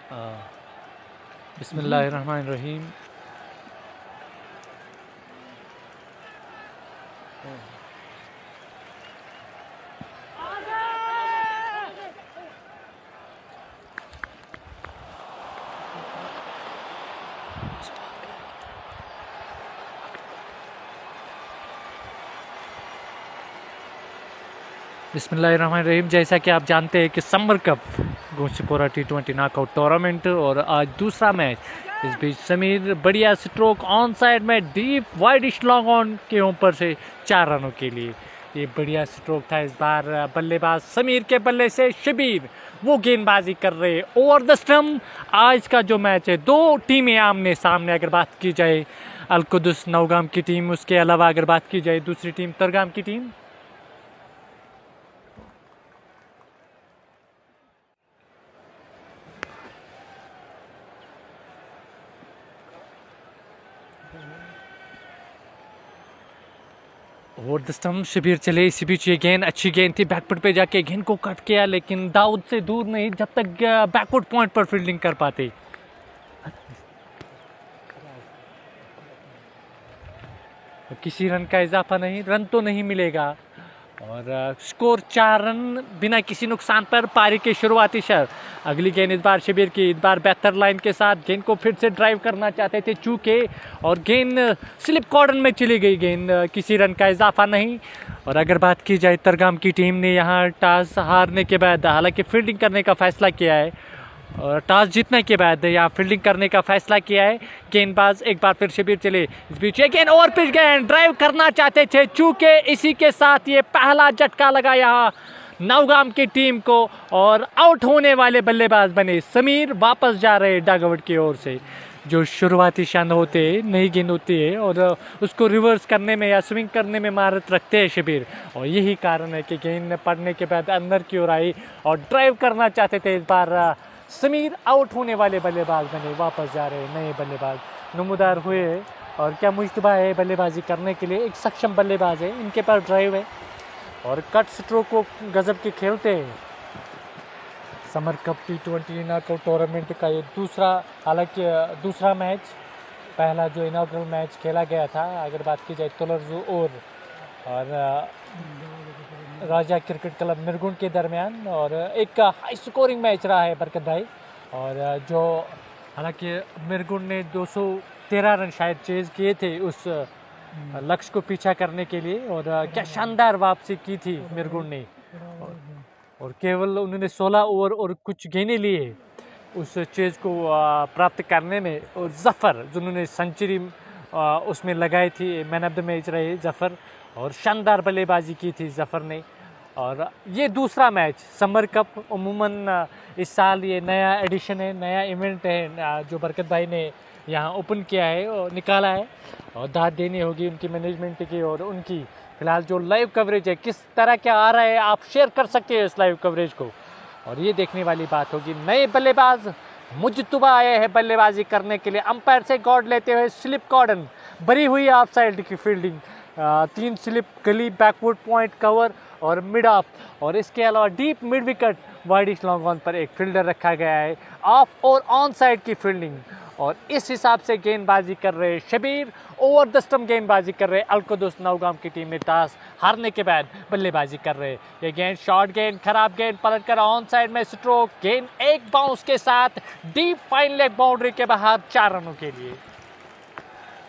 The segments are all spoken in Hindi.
बिस्मिल्लाहिर्रहमानिर्रहीम। बिस्मिल्लाहिर्रहमानिर्रहीम। जैसा कि आप जानते हैं कि summer cup Goshipora T20 knockout tournament और आज दूसरा मैच, इस बीच समीर बढ़िया स्ट्रोक ऑन साइड में डीप वाइडिश लॉन्ग ऑन के ऊपर से 4 रनों के लिए। ये बढ़िया स्ट्रोक था। इस बार बल्लेबाज समीर के बल्ले से शबीर वो गेंदबाजी कर रहे ओवर द स्टंप। आज का जो मैच है, दो टीमें आमने सामने। अगर बात की जाए अलकुदस नौगाम की टीम, उसके अलावा अगर बात की जाए दूसरी टीम तरगाम की team. Over the stump Shabir चले। इसी बीच ये गेंद अच्छी गेंद थी, बैकफुट पे जाके गेंद को कट किया, लेकिन दाऊद से दूर नहीं जब तक बैकफुट पॉइंट पर फील्डिंग कर पाते। किसी रन का इजाफा नहीं, रन तो नहीं मिलेगा और स्कोर 4 रन बिना किसी नुकसान पर पारी के शुरुआती शर। अगली गेंद इस बार शबीर की, इस बार बेहतर लाइन के साथ गेंद को फिर से ड्राइव करना चाहते थे चूके, और गेंद स्लिप कॉर्डन में चली गई। गेंद किसी रन का इजाफा नहीं। और अगर बात की जाए तरगाम की टीम ने यहाँ टॉस हारने के बाद हालांकि फील्डिंग करने का फैसला किया है, और टॉस जीतने के बाद यहाँ फील्डिंग करने का फैसला किया है। गेंदबाज एक बार फिर शबीर चले। इस बीच ये गेंद ओवर पिच गेंद ड्राइव करना चाहते थे चूके, इसी के साथ ये पहला झटका लगा यहाँ नौगाम की टीम को, और आउट होने वाले बल्लेबाज बने समीर। वापस जा रहे डगआउट की ओर से। जो शुरुआती शन होते हैं, नई गेंद होती है और उसको रिवर्स करने में या स्विंग करने में महारत रखते हैं शबीर, और यही कारण है कि गेंद पड़ने के बाद अंदर की ओर आई और ड्राइव करना चाहते थे। इस बार समीर आउट होने वाले बल्लेबाज बने। वापस जा रहे नए बल्लेबाज नमूदार हुए हैं, और क्या मुश्तबा है बल्लेबाजी करने के लिए। एक सक्षम बल्लेबाज है, इनके पास ड्राइव है और कट स्ट्रोक को गजब के खेलते हैं। Summer cup T20 knockout tournament का ये दूसरा, हालांकि दूसरा मैच, पहला जो इनॉग्रल मैच खेला गया था अगर बात की जाए तुलरजू और राजा क्रिकेट क्लब मिरगुन के दरमियान, और एक हाई स्कोरिंग मैच रहा है बरकत भाई। और जो हालांकि मिरगुन ने 213 रन शायद चेज किए थे उस लक्ष्य को पीछा करने के लिए, और क्या शानदार वापसी की थी मिरगुन ने, और केवल उन्होंने 16 ओवर और कुछ गेंदें लिए उस चेज को प्राप्त करने में। और जफ़र जिन्होंने सेंचुरी उसमें लगाई थी, मैन ऑफ द मैच रहे जफ़र, और शानदार बल्लेबाजी की थी जफ़र ने। और ये दूसरा मैच समर कप, उमूमन इस साल ये नया एडिशन है, नया इवेंट है जो बरकत भाई ने यहाँ ओपन किया है और निकाला है, और दाद देनी होगी उनकी मैनेजमेंट की और उनकी। फिलहाल जो लाइव कवरेज है किस तरह क्या आ रहा है, आप शेयर कर सकते हैं इस लाइव कवरेज को, और ये देखने वाली बात होगी। नए बल्लेबाज मुजतबा आए हैं बल्लेबाजी करने के लिए, अंपायर से गॉड लेते हुए स्लिप कॉर्डन, भरी हुई ऑफ साइड की फील्डिंग, 3 स्लिप गली, बैकवुड पॉइंट कवर और मिड ऑफ, और इसके अलावा deep mid wicket widish long on पर एक फील्डर रखा गया है, ऑफ और ऑन साइड की फील्डिंग। और इस हिसाब से गेंदबाजी कर रहे शबीर, ओवर द स्टंप गेंदबाजी कर रहे अलकुदस नौगाम की टीम में टॉस हारने के बाद बल्लेबाजी कर रहे। ये गेंद शॉर्ट गेंद, खराब गेंद, पलट कर ऑन साइड में स्ट्रोक, गेंद एक बाउंस के साथ डीप फाइन लेग बाउंड्री के बाहर 4 रनों के लिए।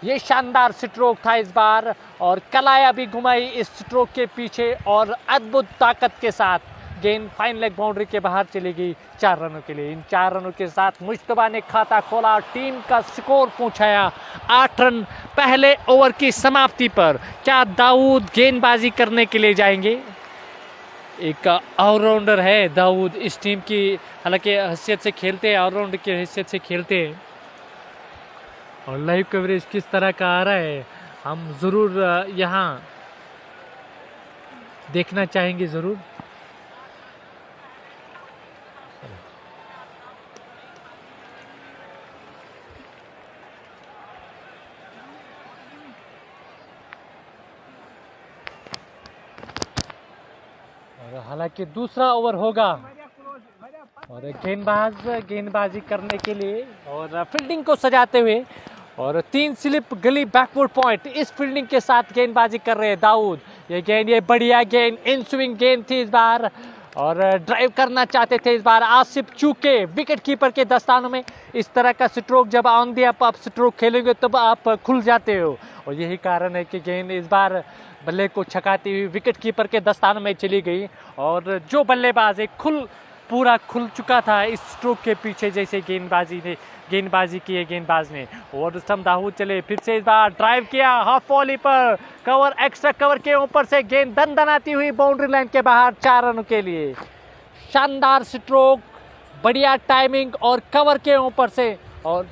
ये शानदार स्ट्रोक था इस बार, और कलाया भी घुमाई इस स्ट्रोक के पीछे, और अद्भुत ताकत के साथ गेंद फाइन लेग बाउंड्री के बाहर चली गई 4 रनों के लिए। इन 4 रनों के साथ मुश्तबा ने खाता खोला और टीम का स्कोर पहुंचाया 8 रन पहले ओवर की समाप्ति पर। क्या दाऊद गेंदबाजी करने के लिए जाएंगे? एक ऑलराउंडर है दाऊद इस टीम की, हालांकि हैसियत से खेलते हैं, ऑलराउंडर की हैसियत से खेलते हैं। और लाइव कवरेज किस तरह का आ रहा है हम ज़रूर यहाँ देखना चाहेंगे ज़रूर। और हालांकि दूसरा ओवर होगा और गेंदबाजी करने के लिए और फील्डिंग को सजाते हुए और 3 स्लिप गली बैकवर्ड पॉइंट, इस फील्डिंग के साथ गेंदबाजी कर रहे हैं दाऊद। ये बढ़िया गेंद, इन स्विंग गेंद थी इस बार और ड्राइव करना चाहते थे इस बार आसिफ, चूके विकेट कीपर के दस्तानों में इस तरह का स्ट्रोक जब ऑन दी आप स्ट्रोक खेलेंगे तब आप खुल जाते हो और यही कारण है कि गेंद इस बार बल्ले को छकाती हुई विकेट कीपर के दस्तानों में चली गई और जो बल्लेबाज पूरा खुल चुका था इस स्ट्रोक के पीछे जैसे गेंदबाजी की है गेंदबाज ने। और रुस्तम दाऊद चले, फिर से इस बार ड्राइव किया हाफ वॉली पर, कवर एक्स्ट्रा कवर के ऊपर से गेंद दनदनाती हुई बाउंड्री लाइन के बाहर 4 रनों के लिए। शानदार स्ट्रोक, बढ़िया टाइमिंग और कवर के ऊपर से और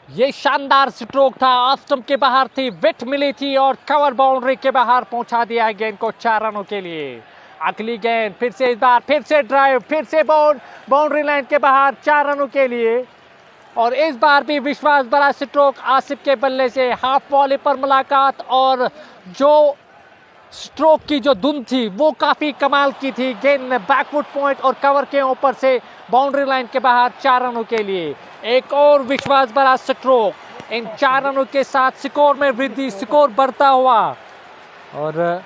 ये शानदार स्ट्रोक था, ऑफ स्टंप के बाहर थी, विट मिली थी और कवर बाउंड्री के बाहर पहुंचा दिया गेंद को 4 रनों के लिए। अगली गेंद फिर से इस बार फिर से ड्राइव, फिर से बाउंड्री लाइन के बाहर 4 रनों के लिए और इस बार भी विश्वास बड़ा स्ट्रोक आसिफ के बल्ले से, हाफ वॉली पर मुलाकात और जो स्ट्रोक की जो धुन थी वो काफ़ी कमाल की थी। गेंद में बैकवुड पॉइंट और कवर के ऊपर से बाउंड्री लाइन के बाहर 4 रनों के लिए। एक और विश्वास बड़ा स्ट्रोक, इन 4 रनों के साथ स्कोर में वृद्धि, स्कोर बढ़ता हुआ और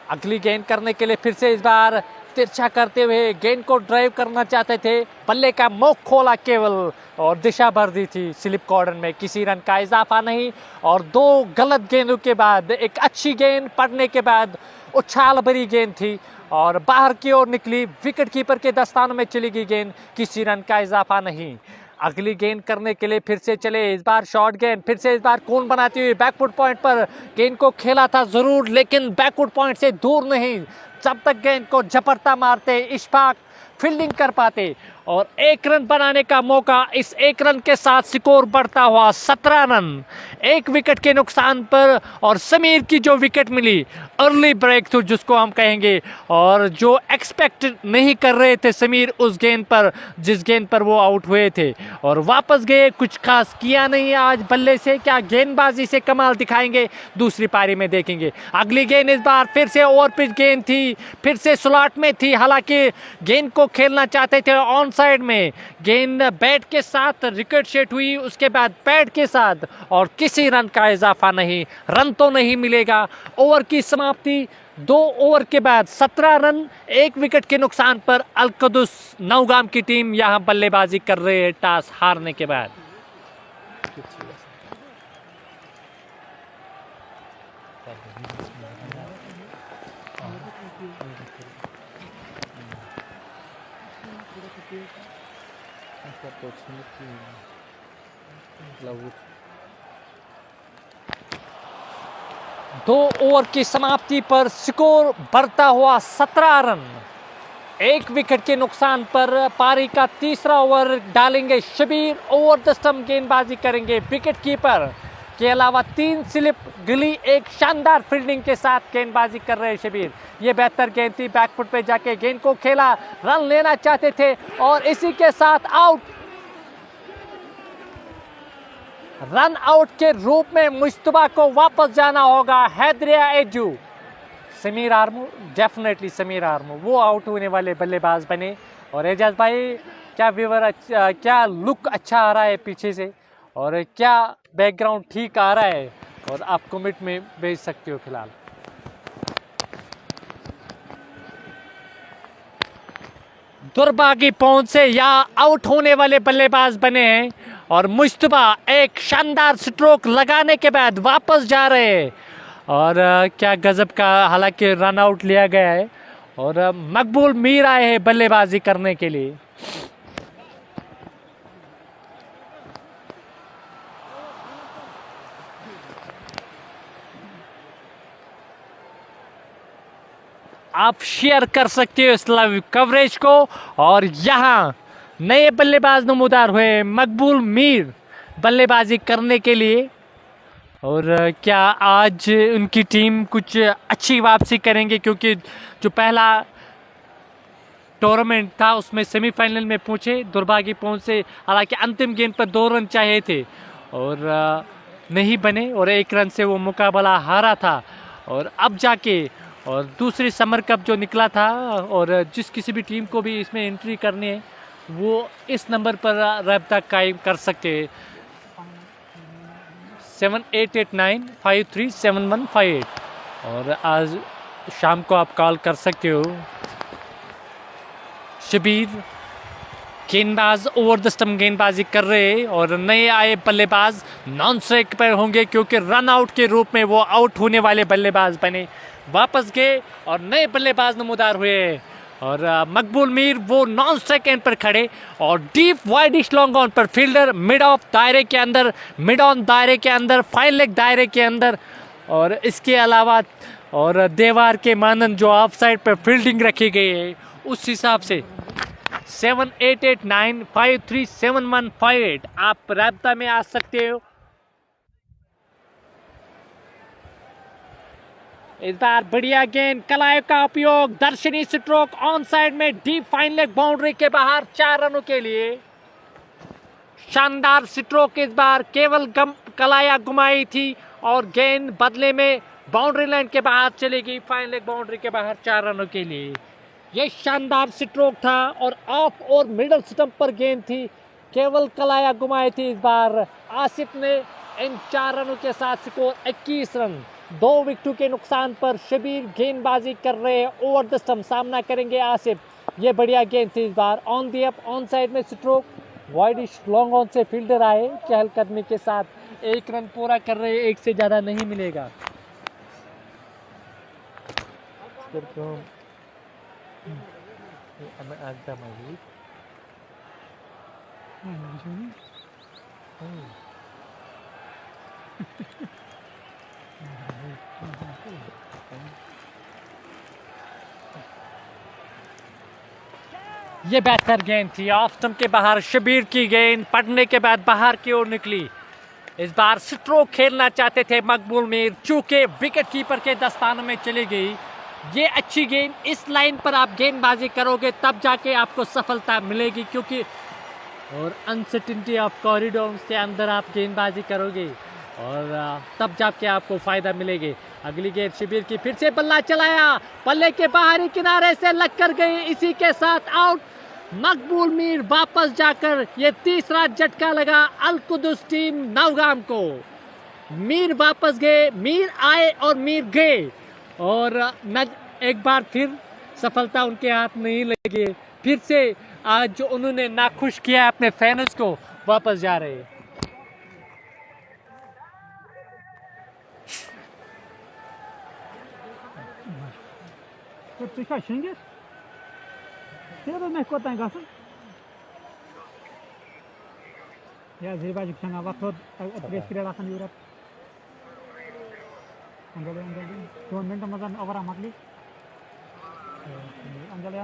अगली गेंद करने के लिए फिर से इस बार तिरछा करते हुए गेंद को ड्राइव करना चाहते थे, बल्ले का मुख खोला केवल और दिशा भर दी थी स्लिप कॉर्डर में, किसी रन का इजाफा नहीं और 2 गलत गेंदों के बाद एक अच्छी गेंद पड़ने के बाद उछाल भरी गेंद थी और बाहर की ओर निकली, विकेट कीपर के दस्तानों में चली गई गेंद, किसी रन का इजाफा नहीं। अगली गेंद करने के लिए फिर से चले, इस बार शॉर्ट गेंद, फिर से इस बार कौन बनाती हुई बैकवुड पॉइंट पर गेंद को खेला था जरूर लेकिन बैकवुड पॉइंट से दूर नहीं, जब तक गेंद को झपटता मारते इशफाक फील्डिंग कर पाते और 1 रन बनाने का मौका, इस 1 रन के साथ स्कोर बढ़ता हुआ 17 रन, 1 विकेट के नुकसान पर और समीर की जो विकेट मिली अर्ली ब्रेक थ्रू जिसको हम कहेंगे और जो एक्सपेक्ट नहीं कर रहे थे समीर उस गेंद पर जिस गेंद पर वो आउट हुए थे और वापस गए, कुछ खास किया नहीं आज बल्ले से, क्या गेंदबाजी से कमाल दिखाएंगे दूसरी पारी में देखेंगे। अगली गेंद इस बार फिर से ओवर पिच गेंद थी, फिर से स्लॉट में थी, हालांकि गेंद को खेलना चाहते थे ऑन साइड में, गेंद बैट के साथ रिकॉर्डशेट हुई, उसके बाद पैड के साथ और किसी रन का इजाफा नहीं, रन तो नहीं मिलेगा। ओवर की समाप्ति 2 ओवर के बाद 17 रन, 1 विकेट के नुकसान पर अलकदुस नौगाम की टीम यहां बल्लेबाजी कर रही है टॉस हारने के बाद। दो ओवर की समाप्ति पर स्कोर बढ़ता हुआ 17 रन, 1 विकेट के नुकसान पर पारी का तीसरा ओवर डालेंगे शबीर, ओवर द स्टंप गेंदबाजी करेंगे विकेट कीपर के अलावा 3 स्लिप गिली, एक शानदार फील्डिंग के साथ गेंदबाजी कर रहे हैं शबीर। ये बेहतर गेंद थी, बैकफुट पे जाके गेंद को खेला, रन लेना चाहते थे और इसी के साथ आउट, रन आउट के रूप में मुश्तबा को वापस जाना होगा। हैदरिया एजू, समीर आर्मू, डेफिनेटली समीर आर्मू वो आउट होने वाले बल्लेबाज बने। और एजाज भाई क्या लुक अच्छा आ रहा है पीछे से और क्या बैकग्राउंड ठीक आ रहा है और आप कमेंट में भेज सकते हो। फिलहाल दुर्भागी पहुंच से यहाँ आउट होने वाले बल्लेबाज बने हैं और मुश्तबा एक शानदार स्ट्रोक लगाने के बाद वापस जा रहे हैं और क्या गजब का, हालांकि रन आउट लिया गया है और मकबूल मीर आए हैं बल्लेबाजी करने के लिए। आप शेयर कर सकते हो इस लाइव कवरेज को और यहाँ नए बल्लेबाज नमूदार हुए मकबूल मीर बल्लेबाजी करने के लिए और क्या आज उनकी टीम कुछ अच्छी वापसी करेंगे, क्योंकि जो पहला टूर्नामेंट था उसमें सेमीफाइनल में पहुंचे, दुर्भाग्यपूर्ण से, हालांकि अंतिम गेंद पर 2 रन चाहिए थे और नहीं बने और 1 रन से वो मुकाबला हारा था। और अब जाके और दूसरी समर कप जो निकला था, और जिस किसी भी टीम को भी इसमें एंट्री करनी है वो इस नंबर पर रब्ता कायम कर सकते हैं, 7889537158। और आज शाम को आप कॉल कर सकते हो। शबीर गेंदबाज ओवर द स्टंप गेंदबाजी कर रहे हैं और नए आए बल्लेबाज नॉन स्ट्राइक पर होंगे, क्योंकि रन आउट के रूप में वो आउट होने वाले बल्लेबाज बने, वापस गए और नए बल्लेबाज नमूदार हुए। और मकबूल मीर वो नॉन स्ट्राइक एंड पर खड़े और डीप वाइडिश लॉन्ग ऑन पर फील्डर मिड ऑफ दायरे के अंदर, मिड ऑन दायरे के अंदर, फाइन लेग दायरे के अंदर। और इसके अलावा और देवार के मानन जो ऑफ साइड पर फील्डिंग रखी गई है उस हिसाब से 7889537158 आप राब्ता में आ सकते हो। इस बार बढ़िया गेंद, कलाई का उपयोग, दर्शनी स्ट्रोक ऑन साइड में डीप फाइन लेग बाउंड्री के बाहर 4 रनों के लिए। शानदार स्ट्रोक, इस बार केवल कलाया घुमाई थी और गेंद बदले में बाउंड्री लाइन के बाहर चली गई, फाइन लेग बाउंड्री के बाहर 4 रनों के लिए। यह शानदार स्ट्रोक था और ऑफ और मिडल स्टंप पर गेंद थी, केवल कलाया घुमाई थी। इस बार आसिफ ने इन 4 रनों के साथ स्कोर 21 रन। 2 विकेटों के नुकसान पर शबीर गेंदबाजी कर रहे हैं ओवर द स्टंप, सामना करेंगे आसिफ। ये बढ़िया गेंद थी, इस बार on the up, on side में स्ट्रोक, वाइडिश लॉन्ग ऑन से फील्डर आए चहलकदमी के साथ, 1 रन पूरा कर रहे हैं, 1 से ज़्यादा नहीं मिलेगा। ये बेहतर गेंद थी, ऑफ स्टंप के बाहर शबीर की गेंद पड़ने के बाद बाहर की ओर निकली। इस बार स्ट्रोक खेलना चाहते थे मकबूल मीर, चूंकि विकेट कीपर के दस्तानों में चली गई। ये अच्छी गेंद, इस लाइन पर आप गेंदबाजी करोगे तब जाके आपको सफलता मिलेगी, क्योंकि और अनसर्टिनिटी ऑफ कॉरिडोर के अंदर आप गेंदबाजी करोगे और तब जाके आपको फ़ायदा मिलेगी। अगली गेंद शबीर की, फिर से बल्ला चलाया, पल्ले के बाहरी किनारे से लग कर गई, इसी के साथ आउट। मकबूल मीर वापस जाकर ये तीसरा झटका लगा अल कुदस टीम नौगाम को। मीर वापस गए, मीर आए और मीर गए, और एक बार फिर सफलता उनके हाथ नहीं लगी। फिर से आज जो उन्होंने नाखुश किया अपने फैंस को, वापस जा रहे हैं। या झेबाजी संगा वाथोद प्रेस पिरियड आसन युरोप अंजली 2 मिनिट मजन ओव्हर मागली अंजली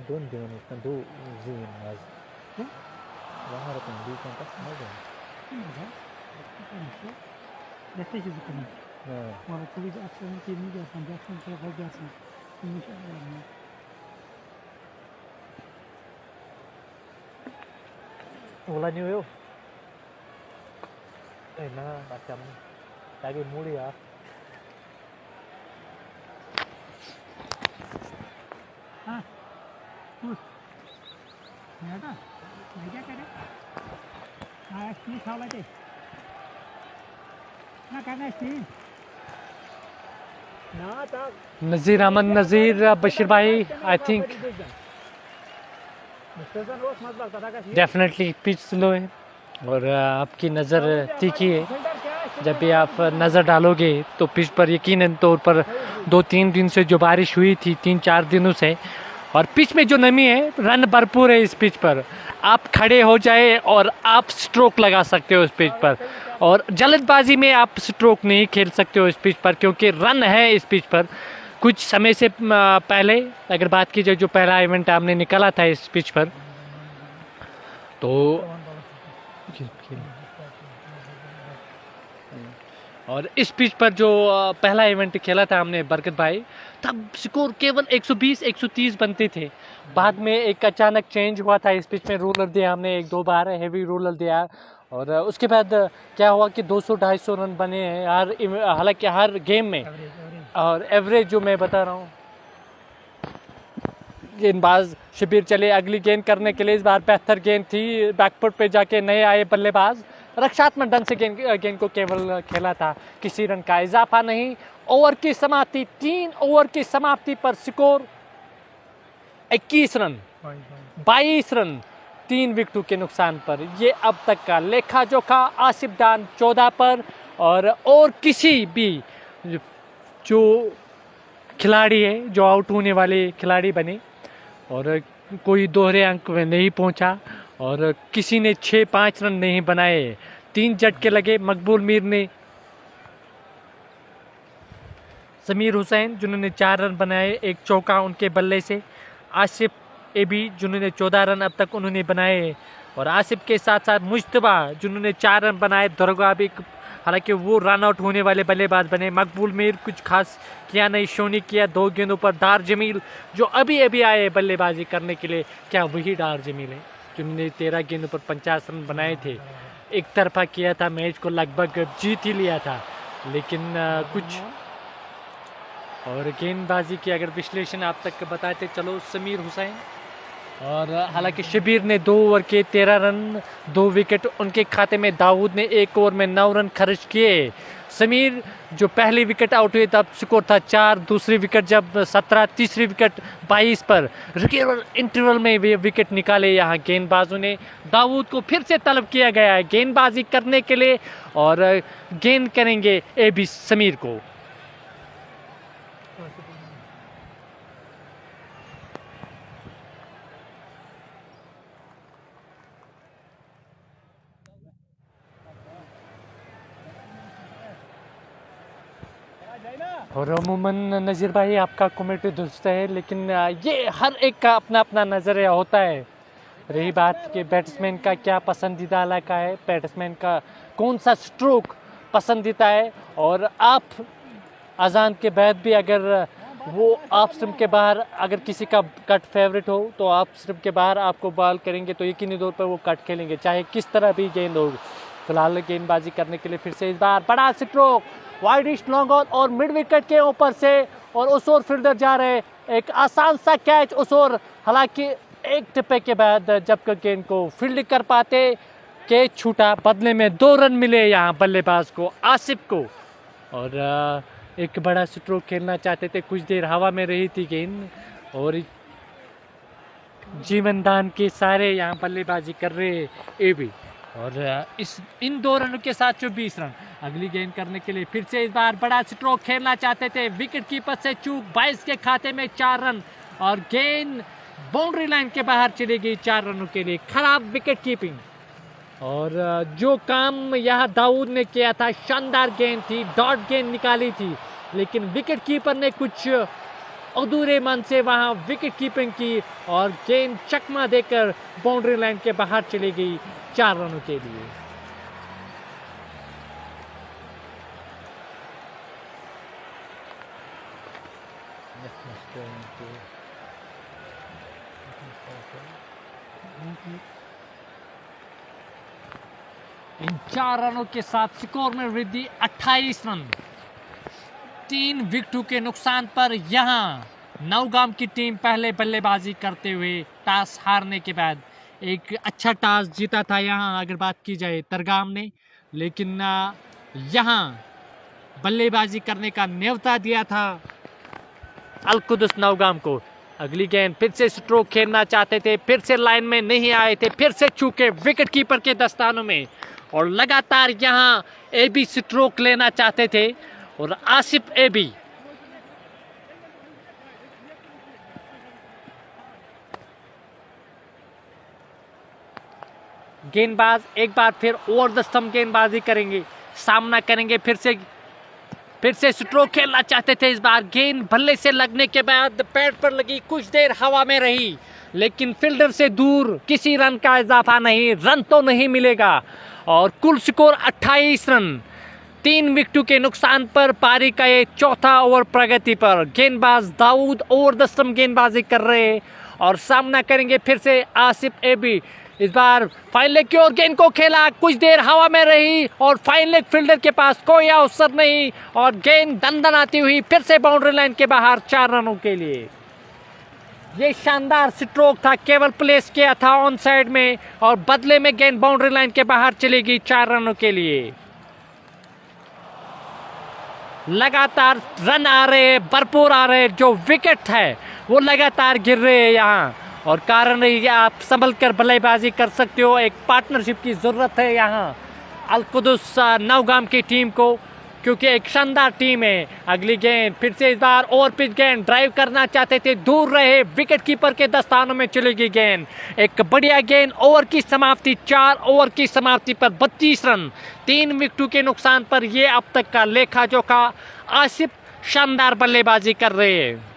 2 दिवस 2 जीवन आज बाहर पण दी पण कसं मजा जैसे ही जितनी और कोई एक्शन की नहीं जा सकता, एक्शन से हो जा सकता इंशाल्लाह। Ulan nyo eh na macam lagi muli ya. हाँ मैं क्या करे हाँ इसमें खावा थे ना करना इसमें नज़ीर अहमद नज़ीर बशीर भाई, I think definitely pitch slow है और आपकी नज़र तीखी है। जब भी आप नज़र डालोगे तो पिच पर यकीनन तौर पर 2-3 दिन से जो बारिश हुई थी, 3-4 दिनों से, और पिच में जो नमी है, रन भरपूर है इस पिच पर। आप खड़े हो जाए और आप स्ट्रोक लगा सकते हो इस पिच पर, और जल्दबाजी में आप स्ट्रोक नहीं खेल सकते हो इस पिच पर, क्योंकि रन है इस पिच पर। कुछ समय से पहले अगर बात की जाए, जो पहला इवेंट हमने निकाला था इस पिच पर, तो और इस पिच पर जो पहला इवेंट खेला था हमने बरकत भाई, तब स्कोर केवल 120-130 बनते थे। बाद में एक अचानक चेंज हुआ था, इस पिच में रोलर दिया हमने 1-2 बार, हेवी रोलर दिया, और उसके बाद क्या हुआ कि 200-250 रन बने हैं हालांकि हर गेम में। और एवरेज जो मैं बता रहा हूँ, गेंदबाज शबीर चले अगली गेंद करने के लिए। इस बार 72 गेंद थी, बैकफुट पे जाके नए आए बल्लेबाज रक्षात्मक ढंग से गेंद को केवल खेला था, किसी रन का इजाफा नहीं। ओवर की समाप्ति, 3 ओवर की समाप्ति पर स्कोर 21 रन, 22 रन, 3 विकेटों के नुकसान पर। ये अब तक का लेखा जोखा आसिफ डान 14 पर, और किसी भी जो खिलाड़ी है जो आउट होने वाले खिलाड़ी बने, और कोई दोहरे अंक में नहीं पहुंचा, और किसी ने 6-5 रन नहीं बनाए। 3 झटके लगे मकबूल मीर ने, समीर हुसैन जिन्होंने 4 रन बनाए, एक चौका उनके बल्ले से, आसिफ एबी जिन्होंने 14 रन अब तक उन्होंने बनाए, और आसिफ के साथ साथ मुश्तबा जिन्होंने 4 रन बनाए। दरगाह भी, हालांकि वो रन आउट होने वाले बल्लेबाज बने। मकबूल मीर कुछ खास किया नहीं, शोनी किया 2 गेंदों पर। डार जमील जो अभी आए बल्लेबाजी करने के लिए, क्या वही डार जमील है जिन्होंने 13 गेंदों पर 50 रन बनाए थे? एक तरफा किया था मैच को, लगभग जीत ही लिया था, लेकिन कुछ। और गेंदबाजी की अगर विश्लेषण आप तक बताते चलो, समीर हुसैन, और हालांकि शबीर ने 2 ओवर के 13 रन, 2 विकेट उनके खाते में। दाऊद ने 1 ओवर में 9 रन खर्च किए। समीर जो पहली विकेट आउट हुई तब स्कोर था 4, दूसरी विकेट जब 17, तीसरी विकेट 22 पर। इंटरवल में वे विकेट निकाले यहाँ गेंदबाजों ने। दाऊद को फिर से तलब किया गया है गेंदबाजी करने के लिए, और गेंद करेंगे एबी समीर को। और अमूमन नज़ीर भाई आपका कमेंट दुरुस्त है, लेकिन ये हर एक का अपना अपना नज़रिया होता है। रही बात कि बैट्समैन का क्या पसंदीदा इलाका है, बैट्समैन का कौन सा स्ट्रोक पसंदीदा है, और आप अजान के बाद भी अगर वो ऑफ स्टंप के बाहर अगर किसी का कट फेवरेट हो, तो ऑफ स्टंप के बाहर आपको बॉल करेंगे तो यकीनी तौर पर वो कट खेलेंगे, चाहे किस तरह भी गेंद हो। फिलहाल गेंदबाजी करने के लिए फिर से इस बार बड़ा स्ट्रोक, वाइडिश लॉन्ग ऑन, और मिड विकेट के ऊपर से, और उस ओर फील्डर जा रहे, एक आसान सा कैच उस ओर। हालांकि एक टिप्पे के बाद जब गेंद को फील्ड कर पाते, कैच छूटा, बदले में 2 रन मिले यहाँ बल्लेबाज को, आसिफ को। और एक बड़ा स्ट्रोक खेलना चाहते थे, कुछ देर हवा में रही थी गेंद, और जीवन दान के सारे यहाँ बल्लेबाजी कर रहे ए भी, और इन 2 रनों के साथ 24 रन। अगली गेंद करने के लिए फिर से इस बार बड़ा स्ट्रोक खेलना चाहते थे, विकेट कीपर से चूक, 22 के खाते में 4 रन, और गेंद बाउंड्री लाइन के बाहर चली गई 4 रनों के लिए। खराब विकेट कीपिंग, और जो काम यहाँ दाऊद ने किया था, शानदार गेंद थी, डॉट गेंद निकाली थी, लेकिन विकेट कीपर ने कुछ अधूरे मन से वहाँ विकेट कीपिंग की, और गेंद चकमा देकर बाउंड्री लाइन के बाहर चली गई 4 रनों के लिए। इन 4 रनों के साथ स्कोर में वृद्धि 28 रन, 3 विकेटों के नुकसान पर। यहां नौगाम की टीम पहले बल्लेबाजी करते हुए टॉस हारने के बाद, एक अच्छा टॉस जीता था यहां अगर बात की जाए तरगाम ने, लेकिन यहां बल्लेबाजी करने का न्योता दिया था अलकुदस नौगाम को। अगली गेंद फिर से स्ट्रोक खेलना चाहते थे, फिर से लाइन में नहीं आए थे, फिर से चूके विकेट कीपर के दस्तानों में, और लगातार यहां एबी स्ट्रोक लेना चाहते थे, और आसिफ एबी गेंदबाज एक बार फिर ओवर द स्टंप गेंदबाजी करेंगे, सामना करेंगे, फिर से स्ट्रोक खेलना चाहते थे। इस बार गेंद बल्ले से लगने के बाद पैड पर लगी, कुछ देर हवा में रही, लेकिन फील्डर से दूर, किसी रन का इजाफा नहीं, रन तो नहीं मिलेगा, और कुल स्कोर 28 रन। 3 विकेटों के नुकसान पर पारी का ये चौथा ओवर प्रगति पर। गेंदबाज दाऊद ओवर द स्टंप गेंदबाजी कर रहे हैं और सामना करेंगे फिर से आसिफ एबी। इस बार फाइन लेग की ओर गेंद को खेला, कुछ देर हवा में रही और फाइन लेग फील्डर के पास कोई अवसर नहीं और गेंद दंदनाती हुई फिर से बाउंड्री लाइन के बाहर 4 रनों के लिए। ये शानदार स्ट्रोक था, केवल प्लेस किया था ऑन साइड में और बदले में गेंद बाउंड्री लाइन के बाहर चलेगी 4 रनों के लिए। लगातार रन आ रहे हैं, भरपूर आ रहे हैं, जो विकेट है वो लगातार गिर रहे हैं यहाँ और कारण है आप संभल कर बल्लेबाजी कर सकते हो। एक पार्टनरशिप की ज़रूरत है यहाँ अल-कुदस नौगाम की टीम को, क्योंकि एक शानदार टीम है। अगली गेंद फिर से इस बार ओवर पिच गेंद, ड्राइव करना चाहते थे, दूर रहे, विकेट कीपर के दस्तानों में चलेगी गेंद। एक बढ़िया गेंद, ओवर की समाप्ति, 4 ओवर की समाप्ति पर 32 रन, 3 विकेटों के नुकसान पर। ये अब तक का लेखा जोखा। आसिफ शानदार बल्लेबाजी कर रहे हैं।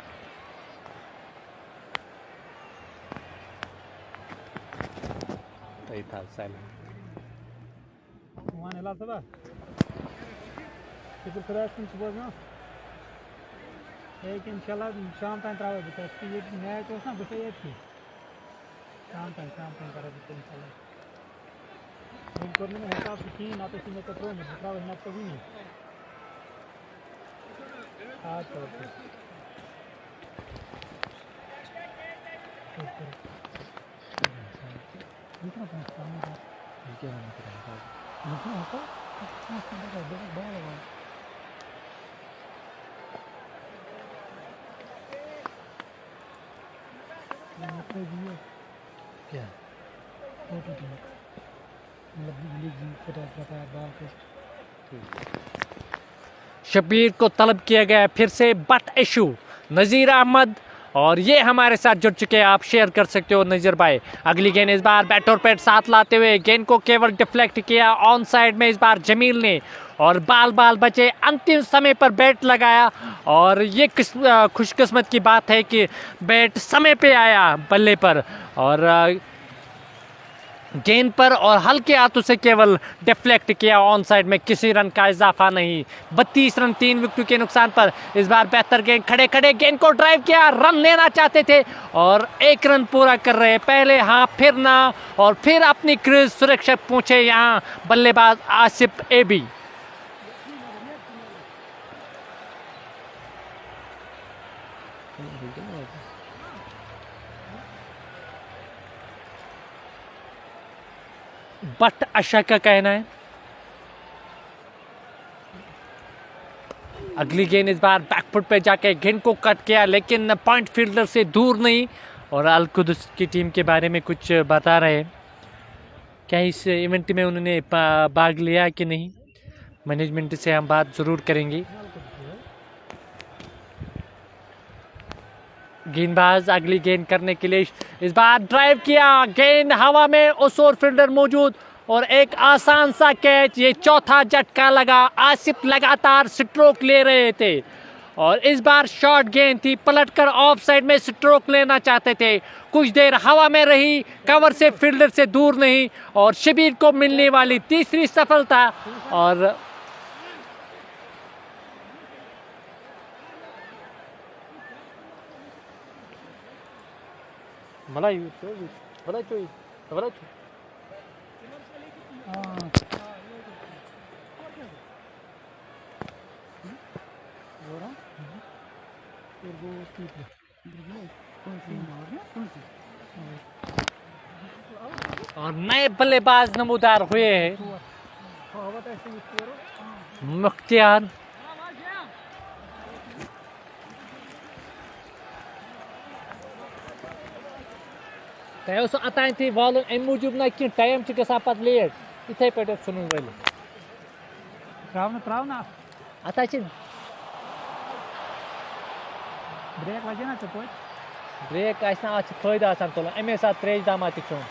एक इंशाल्लाह शाम तक त्रावे बस ये मैच ना बस ये थी शाम तक करा बस इंशाल्लाह हम करने में हिसाब से तीन आते सीने का प्रो में त्रावे ना कभी नहीं आज तो कितना काम है क्या है मतलब होता क्या शब्बीर को तलब किया गया फिर से बट इशू नज़ीर अहमद और ये हमारे साथ जुड़ चुके हैं, आप शेयर कर सकते हो नज़ीर भाई। अगली गेंद इस बार बैट और पैड साथ लाते हुए गेंद को केवल डिफ्लेक्ट किया ऑन साइड में इस बार जमील ने और बाल बचे, अंतिम समय पर बैट लगाया और ये खुशकिस्मत की बात है कि बैट समय पे आया बल्ले पर और गेंद पर और हल्के हाथों से केवल डिफ्लेक्ट किया ऑन साइड में, किसी रन का इजाफा नहीं। 32 रन 3 विकेटों के नुकसान पर। इस बार बेहतर गेंद, खड़े गेंद को ड्राइव किया, रन लेना चाहते थे और 1 रन पूरा कर रहे हैं। पहले हाँ फिर ना और फिर अपनी क्रीज सुरक्षित पहुंचे यहाँ बल्लेबाज आसिफ एबी। बट आशा का कहना है अगली गेंद इस बार बैकफुट पे जाके गेंद को कट किया लेकिन पॉइंट फील्डर से दूर नहीं। और अल-कुदस की टीम के बारे में कुछ बता रहे हैं, क्या इस इवेंट में उन्होंने भाग लिया कि नहीं, मैनेजमेंट से हम बात ज़रूर करेंगे। गेंदबाज अगली गेंद करने के लिए इस बार ड्राइव किया, गेंद हवा में, उस ओर फील्डर मौजूद और एक आसान सा कैच। ये चौथा झटका लगा, आसिफ लगातार स्ट्रोक ले रहे थे और इस बार शॉर्ट गेंद थी, पलटकर ऑफ साइड में स्ट्रोक लेना चाहते थे। कुछ देर हवा में रही, कवर से फील्डर से दूर नहीं और शब्बीर को मिलने वाली तीसरी सफलता। और और नए बल्लेबाज नमूदार हुए हैं मुख्तियार। तय अतान थी वाल अम मूजूब ना कि टाइम गसा पत लेट इथे पे सुन वाले त्रावना अता ब्रेक लगे ना तो ब्रेक आसा फायदा आसान तुलान अमे साथ त्रेश दामा चुन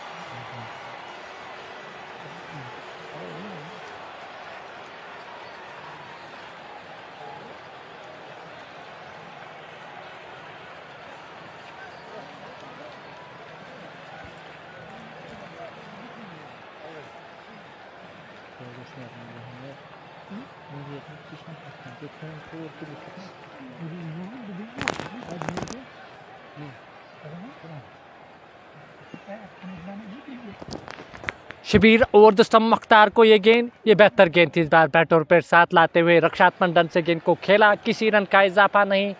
Shabir over the stump Mukhtar को ये गेंद, ये बेहतर गेंद थी। इस बार बैट और पैर साथ लाते हुए रक्षात्मक ढंग से गेंद को खेला, किसी रन का इजाफा नहीं।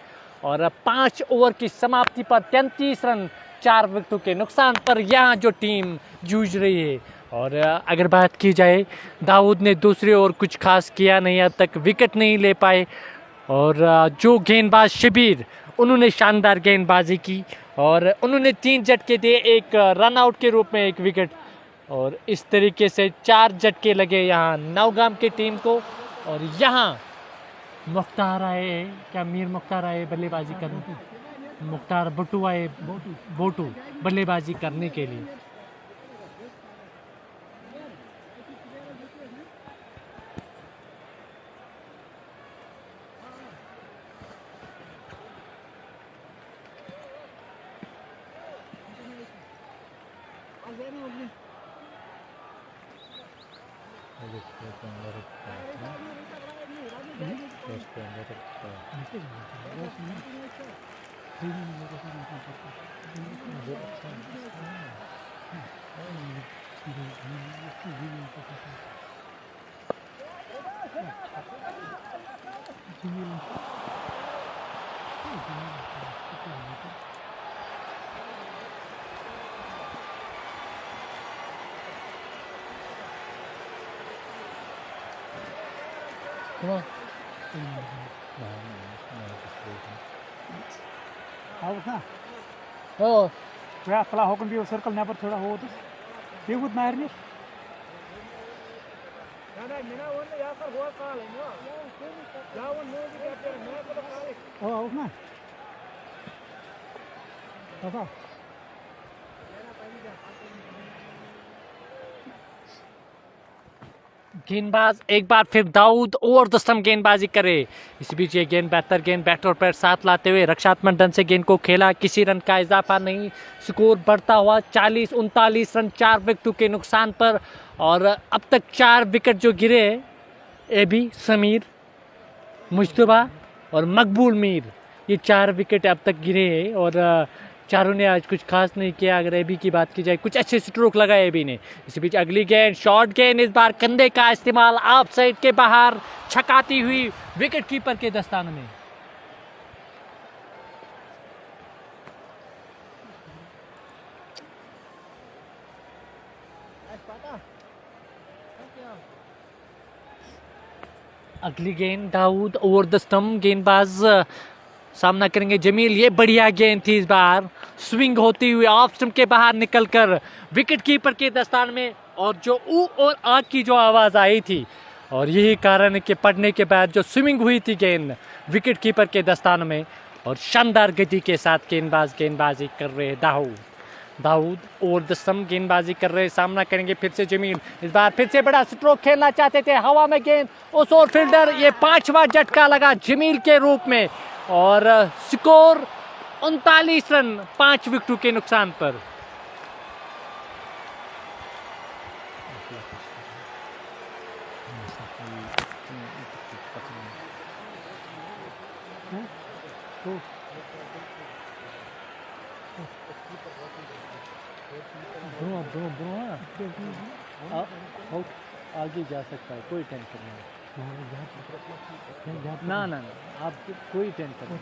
और 5 ओवर की समाप्ति पर 33 रन 4 विकेटों के नुकसान पर यहाँ जो टीम जूझ रही है। और अगर बात की जाए, दाऊद ने दूसरे ओवर कुछ खास किया नहीं, अब तक विकेट नहीं ले पाए। और जो गेंदबाज शबीर, उन्होंने शानदार गेंदबाजी की और उन्होंने 3 झटके दिए, एक रन आउट के रूप में 1 विकेट। और इस तरीके से 4 झटके लगे यहाँ नवगाम की टीम को। और यहाँ मुख्तार आए, क्या मीर मुख्तार आए बल्लेबाजी करने, मुख्तार बटू आए, बोटू बल्लेबाजी करने के लिए। फला होकन भी सर्कल नेबर थोड़ा हो तो बेगुत मारने गेंदबाज एक बार फिर दाऊद ओवर द स्टंप गेंदबाजी करे। इस बीच ये गेंद बेहतर गेंद बैट और पैर साथ लाते हुए रक्षात्मक ढंग से गेंद को खेला, किसी रन का इजाफा नहीं। स्कोर बढ़ता हुआ 40-39 रन 4 विकेटों के नुकसान पर। और अब तक 4 विकेट जो गिरे, एबी, समीर, मुश्तबा और मकबूल मीर, ये 4 विकेट अब तक गिरे हैं। और चारों ने आज कुछ खास नहीं किया। अगर एबी की बात की जाए, कुछ अच्छे स्ट्रोक लगाए एबी ने। इसी बीच अगली गेंद शॉर्ट गेंद, इस बार कंधे का इस्तेमाल, ऑफ साइड के बाहर छकाती हुई विकेट कीपर के दस्तान में। अगली गेंद दाऊद ओवर द स्टंप, गेंदबाज सामना करेंगे जमील। ये बढ़िया गेंद थी, इस बार स्विंग होती हुई ऑफ स्टंप के बाहर निकलकर विकेट कीपर के दस्तान में। और जो ऊ और आग की जो आवाज़ आई थी, और यही कारण है कि पड़ने के बाद जो स्विंग हुई थी गेंद विकेट कीपर के दस्तान में। और शानदार गति के साथ गेंदबाजी कर रहे हैं दाऊद ओवर द स्टंप गेंदबाजी कर रहे हैं। सामना करेंगे फिर से जमील, इस बार फिर से बड़ा स्ट्रोक खेलना चाहते थे, हवा में गेंद उस ओर फील्डर, ये 5वां झटका लगा जमील के रूप में। और स्कोर 39 रन 5 विकेटों के नुकसान पर। आगे जा सकता है, कोई टेंशन नहीं। ना ना ना, आप कोई टेंशन नहीं।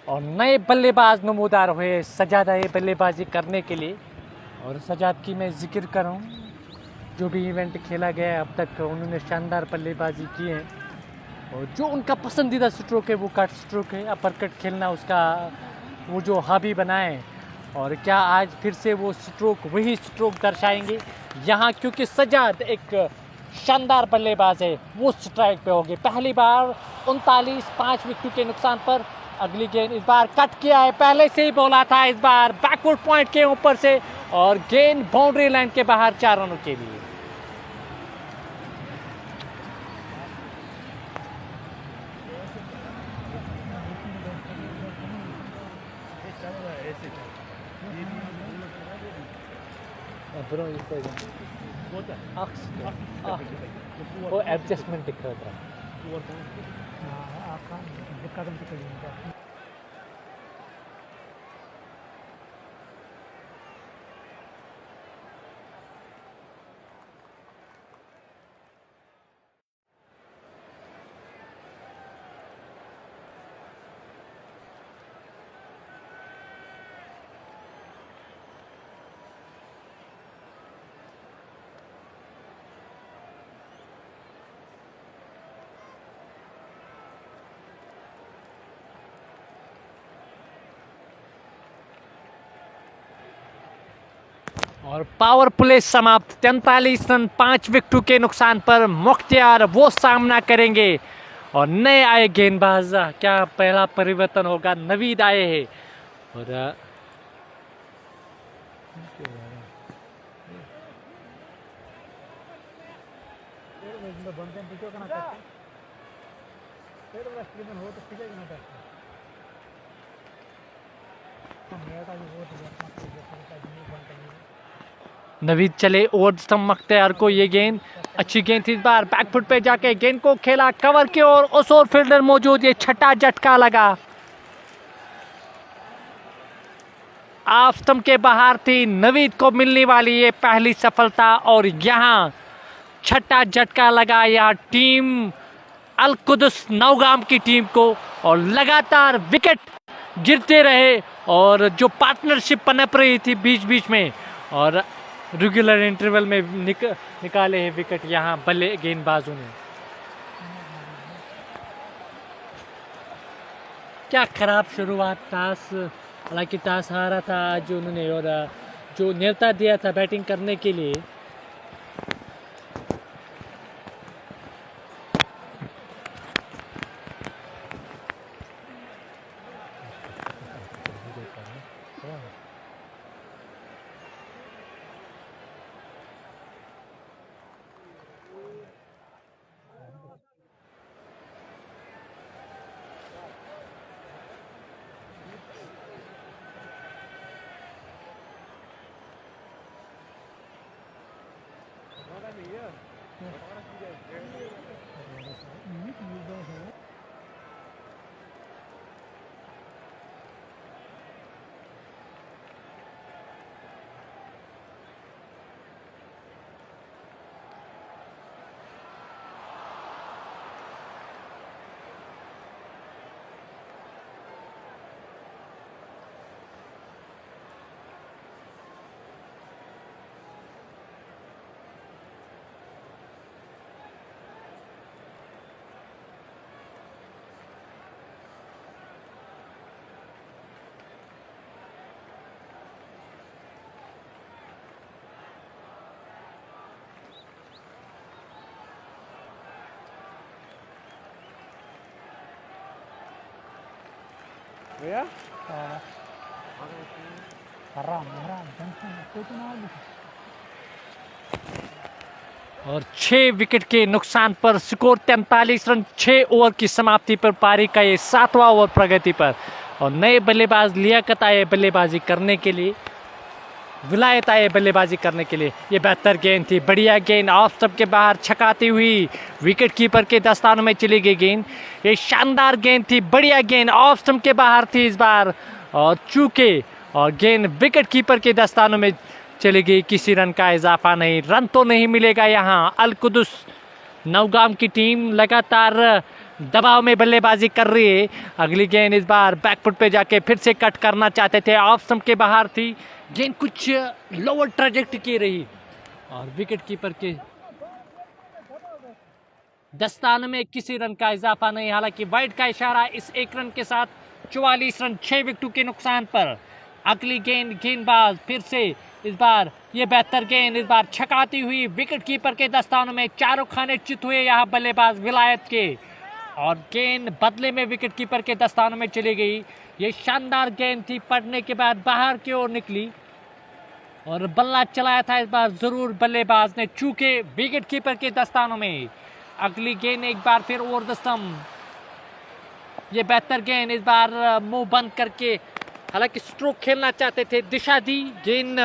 और नए बल्लेबाज नमूदार हुए सजाद आए बल्लेबाजी करने के लिए। और सजाद की मैं जिक्र करूं, जो भी इवेंट खेला गया है अब तक उन्होंने शानदार बल्लेबाजी की है। और जो उनका पसंदीदा स्ट्रोक है वो कट स्ट्रोक है, अपर कट खेलना उसका वो जो हॉबी बना है। और क्या आज फिर से वो स्ट्रोक वही स्ट्रोक दर्शाएंगे यहाँ, क्योंकि सजाद एक शानदार बल्लेबाज है। वो स्ट्राइक पे होगी पहली बार 39, 5 विकेट के नुकसान पर। अगली गेंद इस बार कट किया है, पहले से ही बोला था, इस बार बैकवर्ड पॉइंट के ऊपर से और गेंद बाउंड्री लाइन के बाहर 4 रनों के लिए। वो एडजस्टमेंट दिख रहा था। और पावर प्ले समाप्त 43 रन 5 विकेटों के नुकसान पर मुख्तियार वो सामना करेंगे। और नए आए गेंदबाज, क्या पहला परिवर्तन होगा, नवीद आए हैं। और नवीद चले और मुख्तियार को ये गेंद, अच्छी गेंद थी, इस बार बैकफुट पे जाके गेंद को खेला कवर की ओर, उस ओर फील्डर मौजूद, ये छठा झटका लगा, ऑफ स्टंप के बाहर थी। नवीद को मिलने वाली ये पहली सफलता और यहाँ छठा झटका लगा यहाँ टीम अल कुदस नौगाम की टीम को। और लगातार विकेट गिरते रहे और जो पार्टनरशिप पनप रही थी बीच बीच में, और रेगुलर इंटरवल में निकाले हैं विकेट यहाँ बल्ले गेंदबाजों ने। क्या खराब शुरुआत, टॉस हालांकि टॉस हारा था आज उन्होंने, और जो न्योता दिया था बैटिंग करने के लिए, और 6 विकेट के नुकसान पर स्कोर 43 रन 6 ओवर की समाप्ति पर पारी का ये 7वां ओवर प्रगति पर। और नए बल्लेबाज लियाकत आए बल्लेबाजी करने के लिए, विलायत आए बल्लेबाजी करने के लिए। ये बेहतर गेंद थी, बढ़िया गेंद, ऑफ स्टंप के बाहर छकाती हुई विकेट कीपर के दस्तानों में चली गई गेंद। ये शानदार गेंद थी, बढ़िया गेंद, ऑफ स्टंप के बाहर थी इस बार और चूके, और गेंद विकेट कीपर के दस्तानों में चली गई। किसी रन का इजाफा नहीं, रन तो नहीं मिलेगा यहाँ अल कुदस नौगाम की टीम लगातार दबाव में बल्लेबाजी कर रही है। अगली गेंद इस बार बैकफुट पे जाके फिर से कट करना चाहते थे, ऑफ स्टंप के बाहर थी गेंद, कुछ लोअर ट्रैजेक्टरी की रही और विकेट कीपर के दस्ताने में किसी रन का इजाफा नहीं। हालांकि वाइड का इशारा इस एक रन के साथ 44 रन 6 विकेटों के नुकसान पर। अगली गेंदबाज फिर से इस बार ये बेहतर गेंद इस बार छकाती हुई विकेट कीपर के दस्तानों में, चारों खाने चित हुए यहाँ बल्लेबाज विलायत के और गेंद बदले में विकेट कीपर के दस्तानों में चली गई। ये शानदार गेंद थी, पड़ने के बाद बाहर की ओर निकली और बल्ला चलाया था इस बार जरूर बल्लेबाज ने, चूके विकेट कीपर के दस्तानों में। अगली गेंद एक बार फिर ओवर द स्टंप, ये बेहतर गेंद इस बार मुंह बंद करके, हालांकि स्ट्रोक खेलना चाहते थे, दिशा दी, गेंद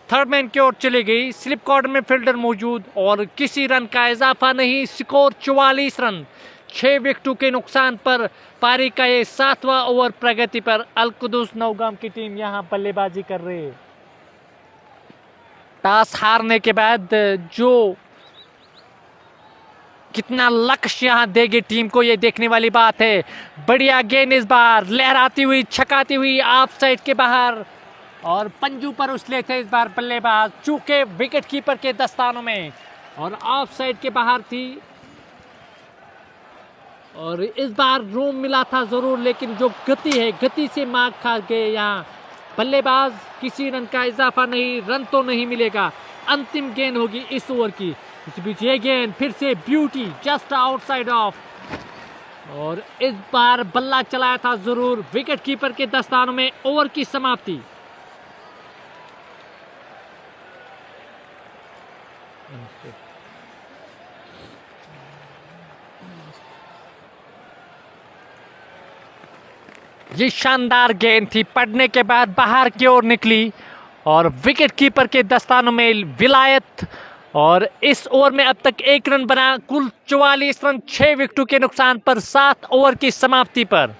थर्ड मैन की ओर चली गई। स्लिप कॉर्नर में फील्डर मौजूद और किसी रन का इजाफा नहीं। स्कोर 44 रन 6 विकेटों के नुकसान पर। पारी का ये 7वां ओवर प्रगति पर। अल कुदस नौगाम की टीम यहां बल्लेबाजी कर रही है। टॉस हारने के बाद जो कितना लक्ष्य यहां देगी टीम को, ये देखने वाली बात है। बढ़िया गेंद इस बार लहराती हुई, छकाती हुई ऑफ साइड के बाहर और पंजू पर उछले थे इस बार बल्लेबाज, चूके विकेट कीपर के दस्तानों में और ऑफ साइड के बाहर थी। और इस बार रूम मिला था जरूर, लेकिन जो गति है, गति से मार खा गए यहाँ बल्लेबाज। किसी रन का इजाफा नहीं, रन तो नहीं मिलेगा। अंतिम गेंद होगी इस ओवर की। इस बीच ये गेंद फिर से ब्यूटी जस्ट आउटसाइड ऑफ और इस बार बल्ला चलाया था जरूर विकेट कीपर के दस्तानों में। ओवर की समाप्ति। ये शानदार गेंद थी, पड़ने के बाद बाहर की ओर निकली और विकेट कीपर के दस्तानों में विलायत। और इस ओवर में अब तक 1 रन बना, कुल 44 रन 6 विकेटों के नुकसान पर 7 ओवर की समाप्ति पर।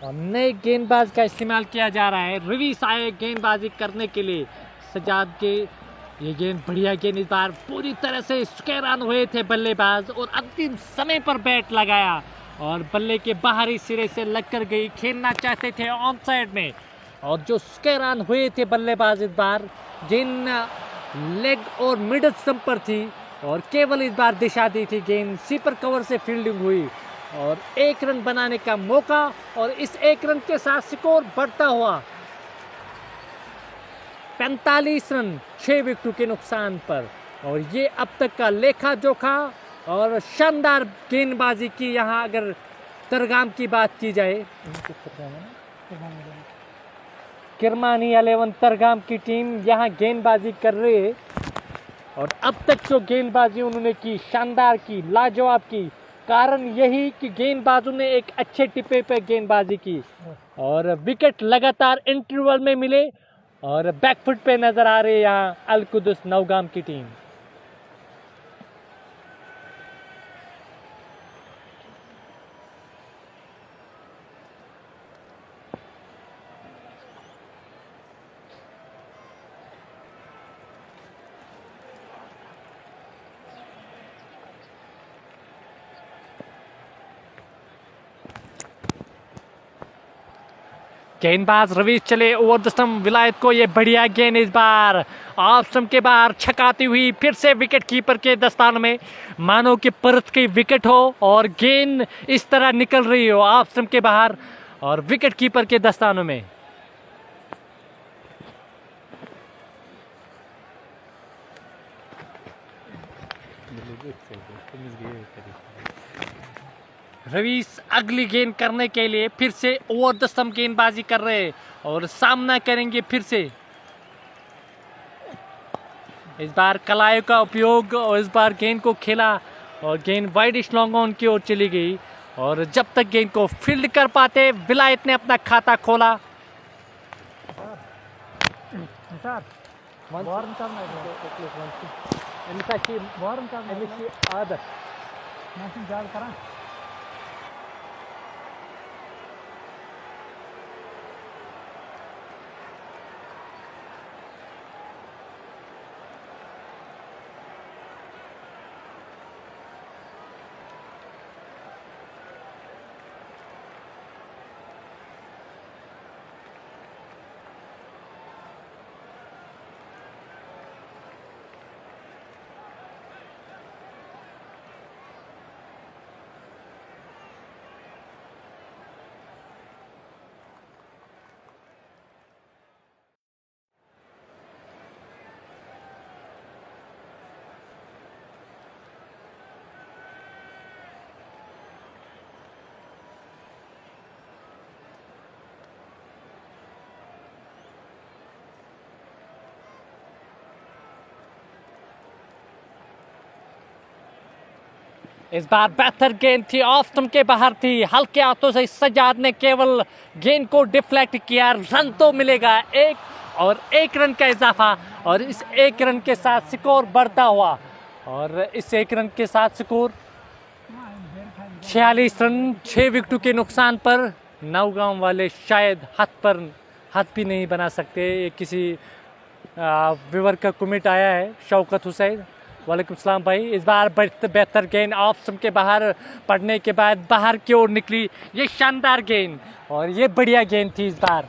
और नए गेंदबाज का इस्तेमाल किया जा रहा है। रवीश आए गेंदबाजी करने के लिए सजाद के। ये गेंद बढ़िया गेंद, इस बार पूरी तरह से स्क्वायर हुए थे बल्लेबाज और अंतिम समय पर बैट लगाया और बल्ले के बाहरी सिरे से लगकर गई। खेलना चाहते थे ऑन साइड में और जो स्क्वायर हुए थे बल्लेबाज इस बार गेंद लेग और मिडल स्टंप पर थी और केवल इस बार दिशा दी थी। गेंद सीपर कवर से फील्डिंग हुई और 1 रन बनाने का मौका और इस 1 रन के साथ स्कोर बढ़ता हुआ 45 रन 6 विकेटों के नुकसान पर। और ये अब तक का लेखा जोखा और शानदार गेंदबाजी की यहाँ अगर तरगाम की बात की जाए, किरमानी 11 तरगाम की टीम यहाँ गेंदबाजी कर रही है और अब तक जो गेंदबाजी उन्होंने की शानदार की, लाजवाब की। कारण यही कि गेंदबाजों ने एक अच्छे टिप्पे पर गेंदबाजी की और विकेट लगातार इंटरवल में मिले और बैकफुट पे नजर आ रही है यहाँ अल कुदस नौगाम की टीम। गेंदबाज रवीश चले ओवर द स्टंप विलायत को। ये बढ़िया गेंद इस बार ऑफ स्टंप के बाहर छकाती हुई फिर से विकेट कीपर के दस्तान में, मानो कि परत की विकेट हो और गेंद इस तरह निकल रही हो ऑफ स्टंप के बाहर और विकेट कीपर के दस्तानों में। रवीश अगली गेंद करने के लिए फिर से ओवर द स्टंप गेंदबाजी कर रहे हैं और सामना करेंगे फिर से। इस बार कलायों का उपयोग और इस बार गेंद को खेला और गेंद वाइड लॉन्ग ऑन की ओर चली गई और जब तक गेंद को फील्ड कर पाते विलायत ने अपना खाता खोला। इस बार बेहतर गेंद थी, ऑफ स्टंप के बाहर थी, हल्के हाथों से सजाद ने केवल गेंद को डिफ्लेक्ट किया। रन तो मिलेगा एक और एक रन का इजाफा और इस एक रन के साथ स्कोर बढ़ता हुआ और इस एक रन के साथ स्कोर 46 रन 6 विकेटों के नुकसान पर। नौगांव वाले शायद हाथ भी नहीं बना सकते। ये किसी व्यूअर का कमेंट आया है, शौकत हुसैन। वालेकुम सलाम भाई। इस बार बेहतर गेंद ऑफ स्टंप के बाहर पड़ने के बाद बाहर की ओर निकली। ये शानदार गेंद और ये बढ़िया गेंद थी इस बार।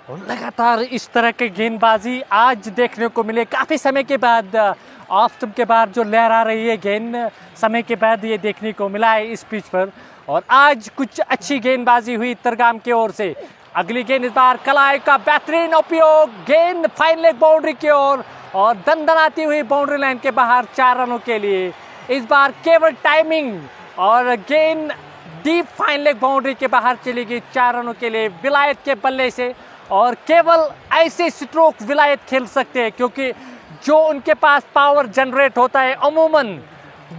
और लगातार इस तरह के गेंदबाजी आज देखने को मिले काफ़ी समय के बाद। ऑफ स्टंप के बाहर जो लहरा रही है गेंद, समय के बाद ये देखने को मिला है इस पिच पर। और आज कुछ अच्छी गेंदबाजी हुई तरगाम की ओर से। अगली गेंद इस बार कलाई का बेहतरीन उपयोग, गेंद फाइन लेग बाउंड्री की ओर और दंदनाती हुई बाउंड्री लाइन के बाहर 4 रनों के लिए। इस बार केवल टाइमिंग और गेंद डीप फाइन लेग बाउंड्री के बाहर चली गई 4 रनों के लिए विलायत के बल्ले से। और केवल ऐसे स्ट्रोक विलायत खेल सकते हैं क्योंकि जो उनके पास पावर जनरेट होता है अमूमन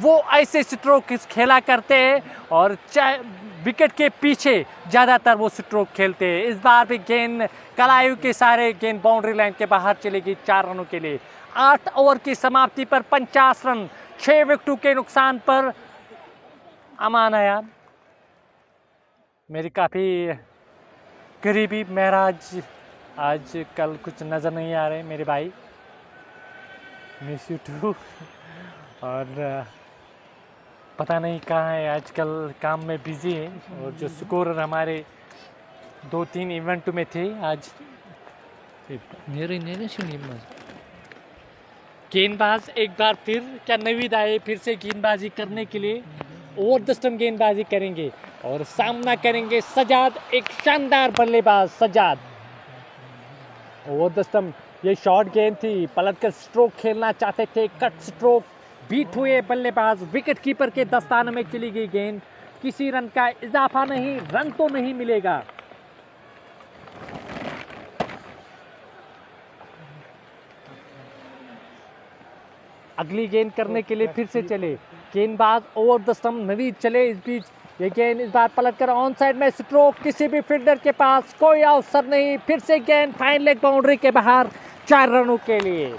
वो ऐसे स्ट्रोक खेला करते हैं और विकेट के पीछे ज़्यादातर वो स्ट्रोक खेलते हैं। इस बार भी गेंद कलायु के सारे गेंद बाउंड्री लाइन के बाहर चलेगी 4 रनों के लिए। 8 ओवर की समाप्ति पर 50 रन 6 विकेटों के नुकसान पर। अमान आयान मेरी काफ़ी करीबी महराज आज कल कुछ नज़र नहीं आ रहे मेरे भाई, मिस यू टू। और पता नहीं कहाँ है आजकल, काम में बिजी है। और जो स्कोरर हमारे 2-3 इवेंट में थे आज गेंदबाज एक बार फिर क्या नवीद आए फिर से गेंदबाजी करने के लिए। ओवर द स्टंप गेंदबाजी करेंगे और सामना करेंगे सजाद, एक शानदार बल्लेबाज सजाद। ओवर द स्टंप ये शॉर्ट गेंद थी, पलट कर स्ट्रोक खेलना चाहते थे, कट स्ट्रोक बीट हुए बल्लेबाज। विकेट कीपर के दस्ताने में चली गई गेंद, किसी रन का इजाफा नहीं, रन तो नहीं मिलेगा। अगली गेंद करने के लिए फिर से चले गेंदबाज ओवर द स्टंप नवीद चले। इस बीच ये गेंद इस बार पलट कर ऑन साइड में स्ट्रोक, किसी भी फील्डर के पास कोई अवसर नहीं। फिर से गेंद फाइन लेग बाउंड्री के बाहर 4 रनों के लिए।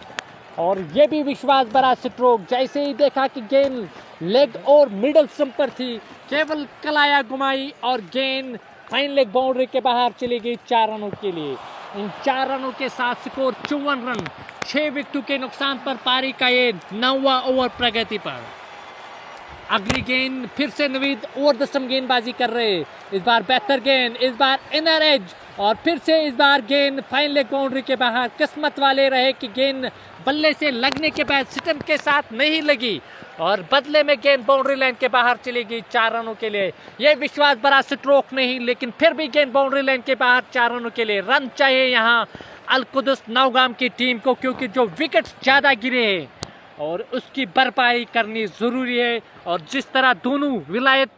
और ये भी विश्वास भरा स्ट्रोक, जैसे ही देखा कि गेंद लेग और मिडल स्टंप पर थी, केवल कलाया घुमाई और गेंद फाइन लेग बाउंड्री के बाहर चली गई 4 रनों के लिए। इन 4 रनों के साथ स्कोर 54 रन 6 विकेटों के नुकसान पर पारी का ये 9वां ओवर प्रगति पर। अगली गेंद फिर से नवीद ओवर द स्टंप गेंदबाजी कर रहे। इस बार बेहतर गेंद, इस बार इनर एज और फिर से इस बार गेंद फाइन लेग बाउंड्री के बाहर। किस्मत वाले रहे कि गेंद बल्ले से लगने के बाद स्टंप के साथ नहीं लगी और बदले में गेंद बाउंड्री लाइन के बाहर चली गई 4 रनों के लिए। यह विश्वास बड़ा स्ट्रोक नहीं, लेकिन फिर भी गेंद बाउंड्री लाइन के बाहर 4 रनों के लिए। रन चाहिए यहाँ अल-कुद्स नौगाम की टीम को, क्योंकि जो विकेट ज़्यादा गिरे हैं और उसकी भरपाई करनी ज़रूरी है। और जिस तरह दोनों विलायत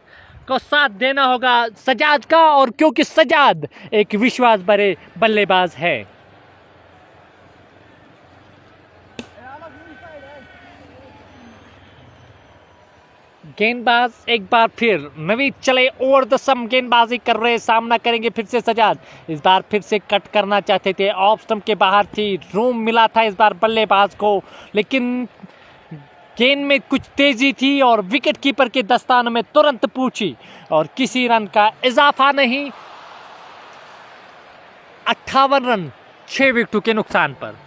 को साथ देना होगा सजाद का, और क्योंकि सजाद एक विश्वास भरे बल्लेबाज है। गेंदबाज एक बार फिर नवी चले ओवर द सम गेंदबाजी कर रहे, सामना करेंगे फिर से सजाद। इस बार फिर से कट करना चाहते थे, ऑफ स्टंप के बाहर थी, रूम मिला था इस बार बल्लेबाज को, लेकिन गेंद में कुछ तेजी थी और विकेट कीपर के दस्ताने में तुरंत पूछी और किसी रन का इजाफा नहीं। 58 रन 6 विकेटों के नुकसान पर।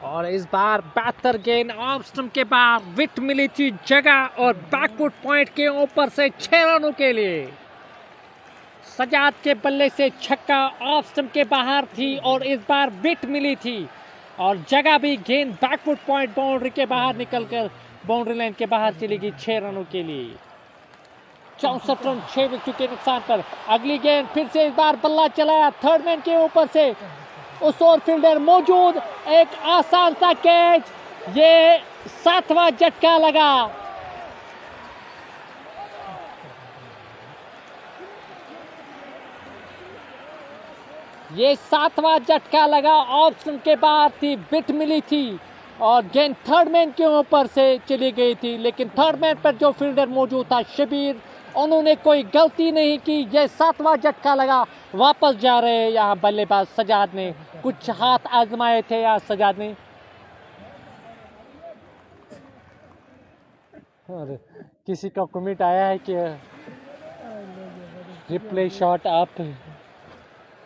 और इस बार बेहतर गेंद ऑफ स्टंप के बाद, विट मिली थी जगह और बैकफुट पॉइंट के ऊपर से 6 रनों के लिए। सजाद के बल्ले से छक्का ऑफ स्टंप के बाहर थी और इस बार विट मिली थी और जगह भी, गेंद बैकफुट पॉइंट बाउंड्री के बाहर निकलकर बाउंड्री लाइन के बाहर चली गई 6 रनों के लिए। 64 रन 6 विकेट के नुकसान पर। अगली गेंद फिर से इस बार बल्ला चलाया थर्ड मैन के ऊपर से, उस ओर फील्डर मौजूद, एक आसान सा कैच, ये 7वां झटका लगा। ये 7वां झटका लगा, ऑप्शन के बाद थी, बिट मिली थी और गेंद थर्ड मैन के ऊपर से चली गई थी, लेकिन थर्ड मैन पर जो फील्डर मौजूद था शबीर, उन्होंने कोई गलती नहीं की। ये 7वां झटका लगा। वापस जा रहे हैं यहाँ बल्लेबाज सजाद ने, कुछ हाथ आजमाए थे यहाँ सजाद ने। और किसी का कमेंट आया है कि रिप्ले शॉट आप,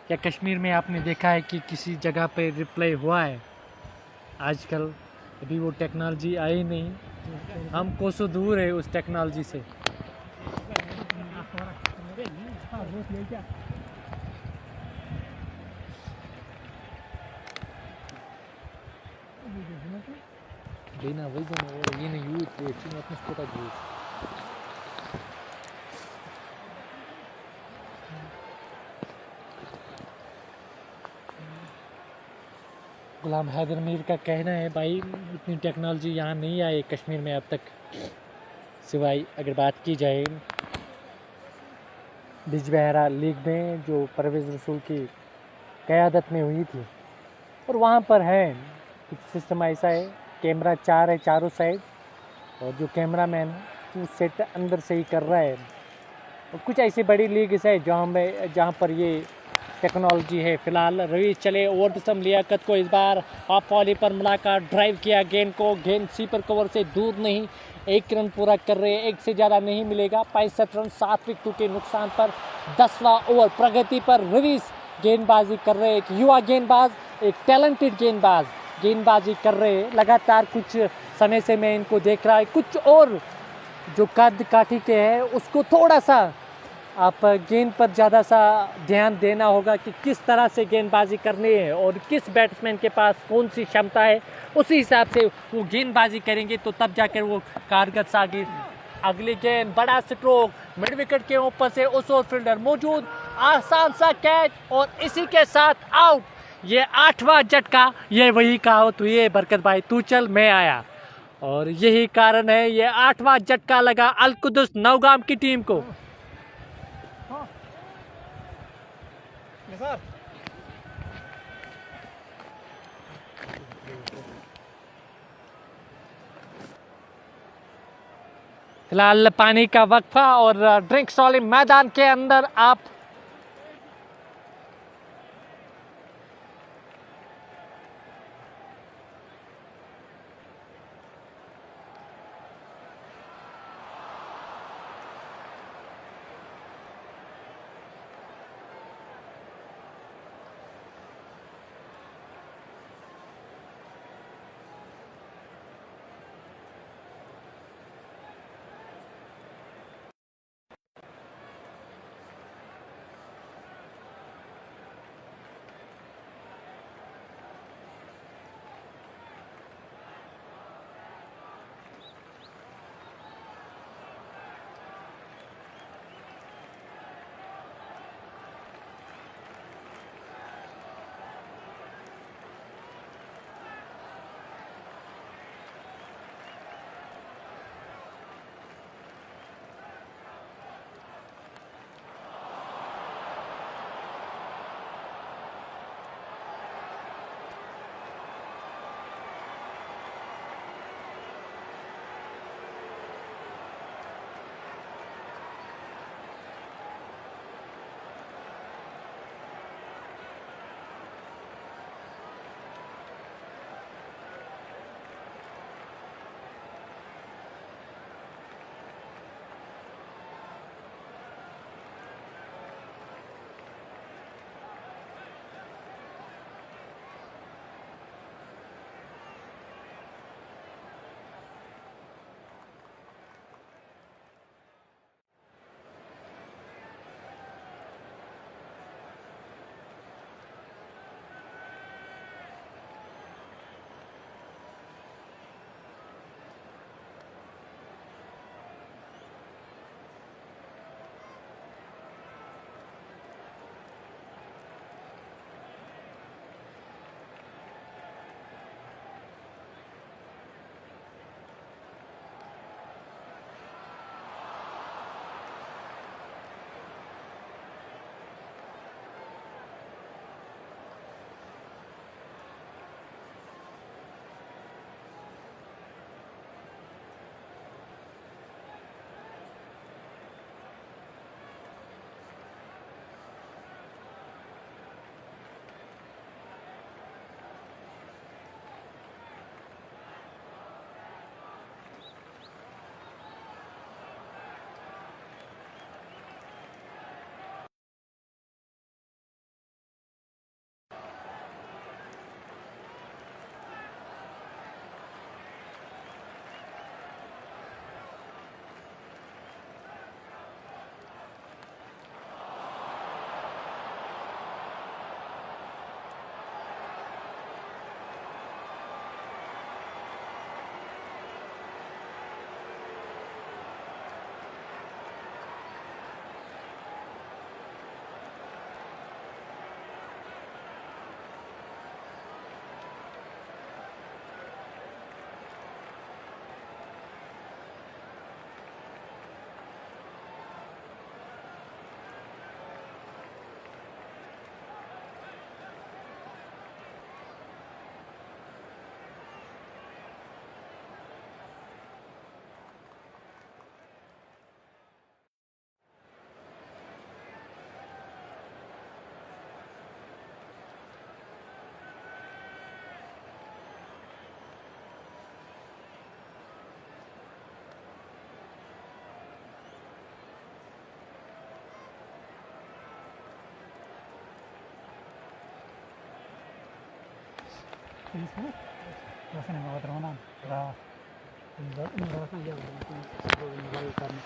क्या कश्मीर में आपने देखा है कि किसी जगह पे रिप्ले हुआ है? आजकल अभी वो टेक्नोलॉजी आई नहीं, हम कोसों दूर है उस टेक्नोलॉजी से। Bine, wyjdą, yine YouTube, için yapmış kadar değil. गुलाम हैदर मीर का कहना है भाई इतनी टेक्नोलॉजी यहाँ नहीं आई कश्मीर में अब तक, सिवाय अगर बात की जाए बिजबहरा लीग में जो परवेज़ रसूल की क़यादत में हुई थी, और वहाँ पर है कुछ सिस्टम ऐसा है, कैमरा 4 है चारों साइड, और जो कैमरा मैन है वो सेट अंदर से ही कर रहा है। और कुछ ऐसी बड़ी लीग है जहाँ पर ये टेक्नोलॉजी है। फिलहाल रवि चले ओवर द सम लियाकत को इस बार हाफ वॉली पर मिलाकर ड्राइव किया गेंद को, गेंद सीपर कवर से दूर नहीं, 1 रन पूरा कर रहे हैं, 1 से ज़्यादा नहीं मिलेगा। 65 रन 7 विकेटों के नुकसान पर 10वां ओवर प्रगति पर रवि गेंदबाजी कर रहे हैं। एक युवा गेंदबाज, एक टैलेंटेड गेंदबाजी कर रहे हैं लगातार। कुछ समय से मैं इनको देख रहा है, कुछ और जो कद काठी के हैं उसको थोड़ा सा आप गेंद पर ज़्यादा सा ध्यान देना होगा कि किस तरह से गेंदबाजी करनी है और किस बैट्समैन के पास कौन सी क्षमता है, उसी हिसाब से वो गेंदबाजी करेंगे तो तब जाकर वो कारगर सागिर। अगली गेंद बड़ा स्ट्रोक मिड विकेट के ऊपर से, उस ओर फील्डर मौजूद, आसान सा कैच और इसी के साथ आउट। ये 8वां झटका, ये वही कहावत हुई है बरकत भाई तू चल मैं आया, और यही कारण है ये 8वां झटका लगा अल-कुद्स नौगाम की टीम को। फिलहाल पानी का वक्फा और ड्रिंक स्टॉल मैदान के अंदर आप इसमें rasanya mau termonan lah ini rasanya ya mobil karena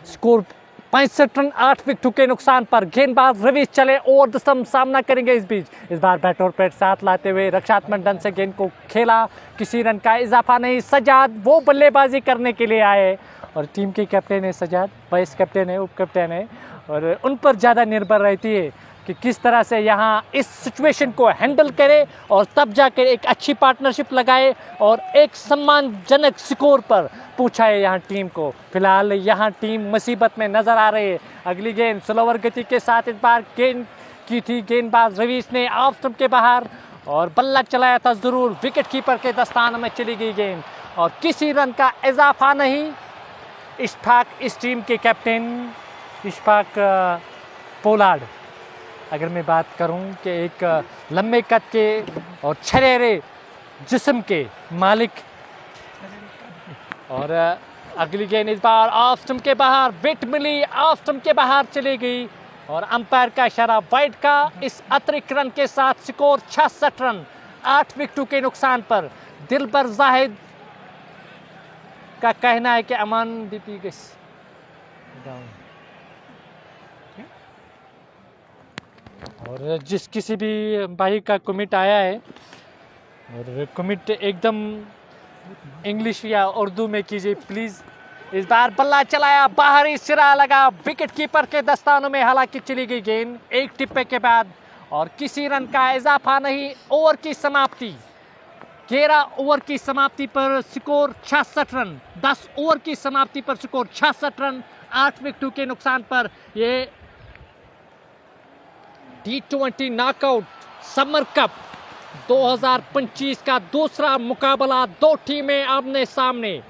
score 65 run 8 विकेटों के नुकसान पर गेंदबाज रवीश चले और दस्तम सामना करेंगे इस बीच। इस बार बैट और पैड साथ लाते हुए रक्षात्मक ढंग से गेंद को खेला, किसी रन का इजाफा नहीं। सजाद वो बल्लेबाजी करने के लिए आए और टीम के कैप्टन है सजाद, वाइस कैप्टन है, उप कैप्टन है और उन पर ज़्यादा निर्भर रहती है कि किस तरह से यहाँ इस सिचुएशन को हैंडल करे और तब जाकर एक अच्छी पार्टनरशिप लगाए और एक सम्मानजनक स्कोर पर पहुँचाए यहाँ टीम को। फिलहाल यहाँ टीम मुसीबत में नज़र आ रही है। अगली गेंद स्लोवर गति के साथ इस बार गेंद की थी, गेंदबाज रवीश ने ऑफ स्टंप के बाहर और बल्ला चलाया था ज़रूर, विकेट कीपर के दस्तान में चली गई गेंद और किसी रन का इजाफा नहीं। इशफाक इस टीम के कैप्टन, इशफाक पोलार्ड, अगर मैं बात करूं कि एक लंबे कद के और छरेरे जिस्म के मालिक, और अगली गेंद इस बार ऑफ स्टंप के बाहर, विकेट मिली, ऑफ स्टंप के बाहर चली गई और अंपायर का इशारा वाइड का। इस अतिरिक्त रन के साथ स्कोर 66 रन 8 विकेटों के नुकसान पर। दिलबर जाहिद का कहना है कि अमान डीपी डाउन और जिस किसी भी भाई का कमिट आया है और कमिट एकदम इंग्लिश या उर्दू में कीजिए प्लीज़। इस बार बल्ला चलाया, बाहरी सिरा लगा, विकेट कीपर के दस्तानों में हालांकि चली गई गेंद एक टिप्पे के बाद और किसी रन का इजाफा नहीं। ओवर की समाप्ति 11 ओवर की समाप्ति पर स्कोर 66 रन, 10 ओवर की समाप्ति पर स्कोर 66 रन 8 विकेटों के नुकसान पर। ये T20 नॉकआउट समर कप 2025 का दूसरा मुकाबला, दो टीमें आमने सामने।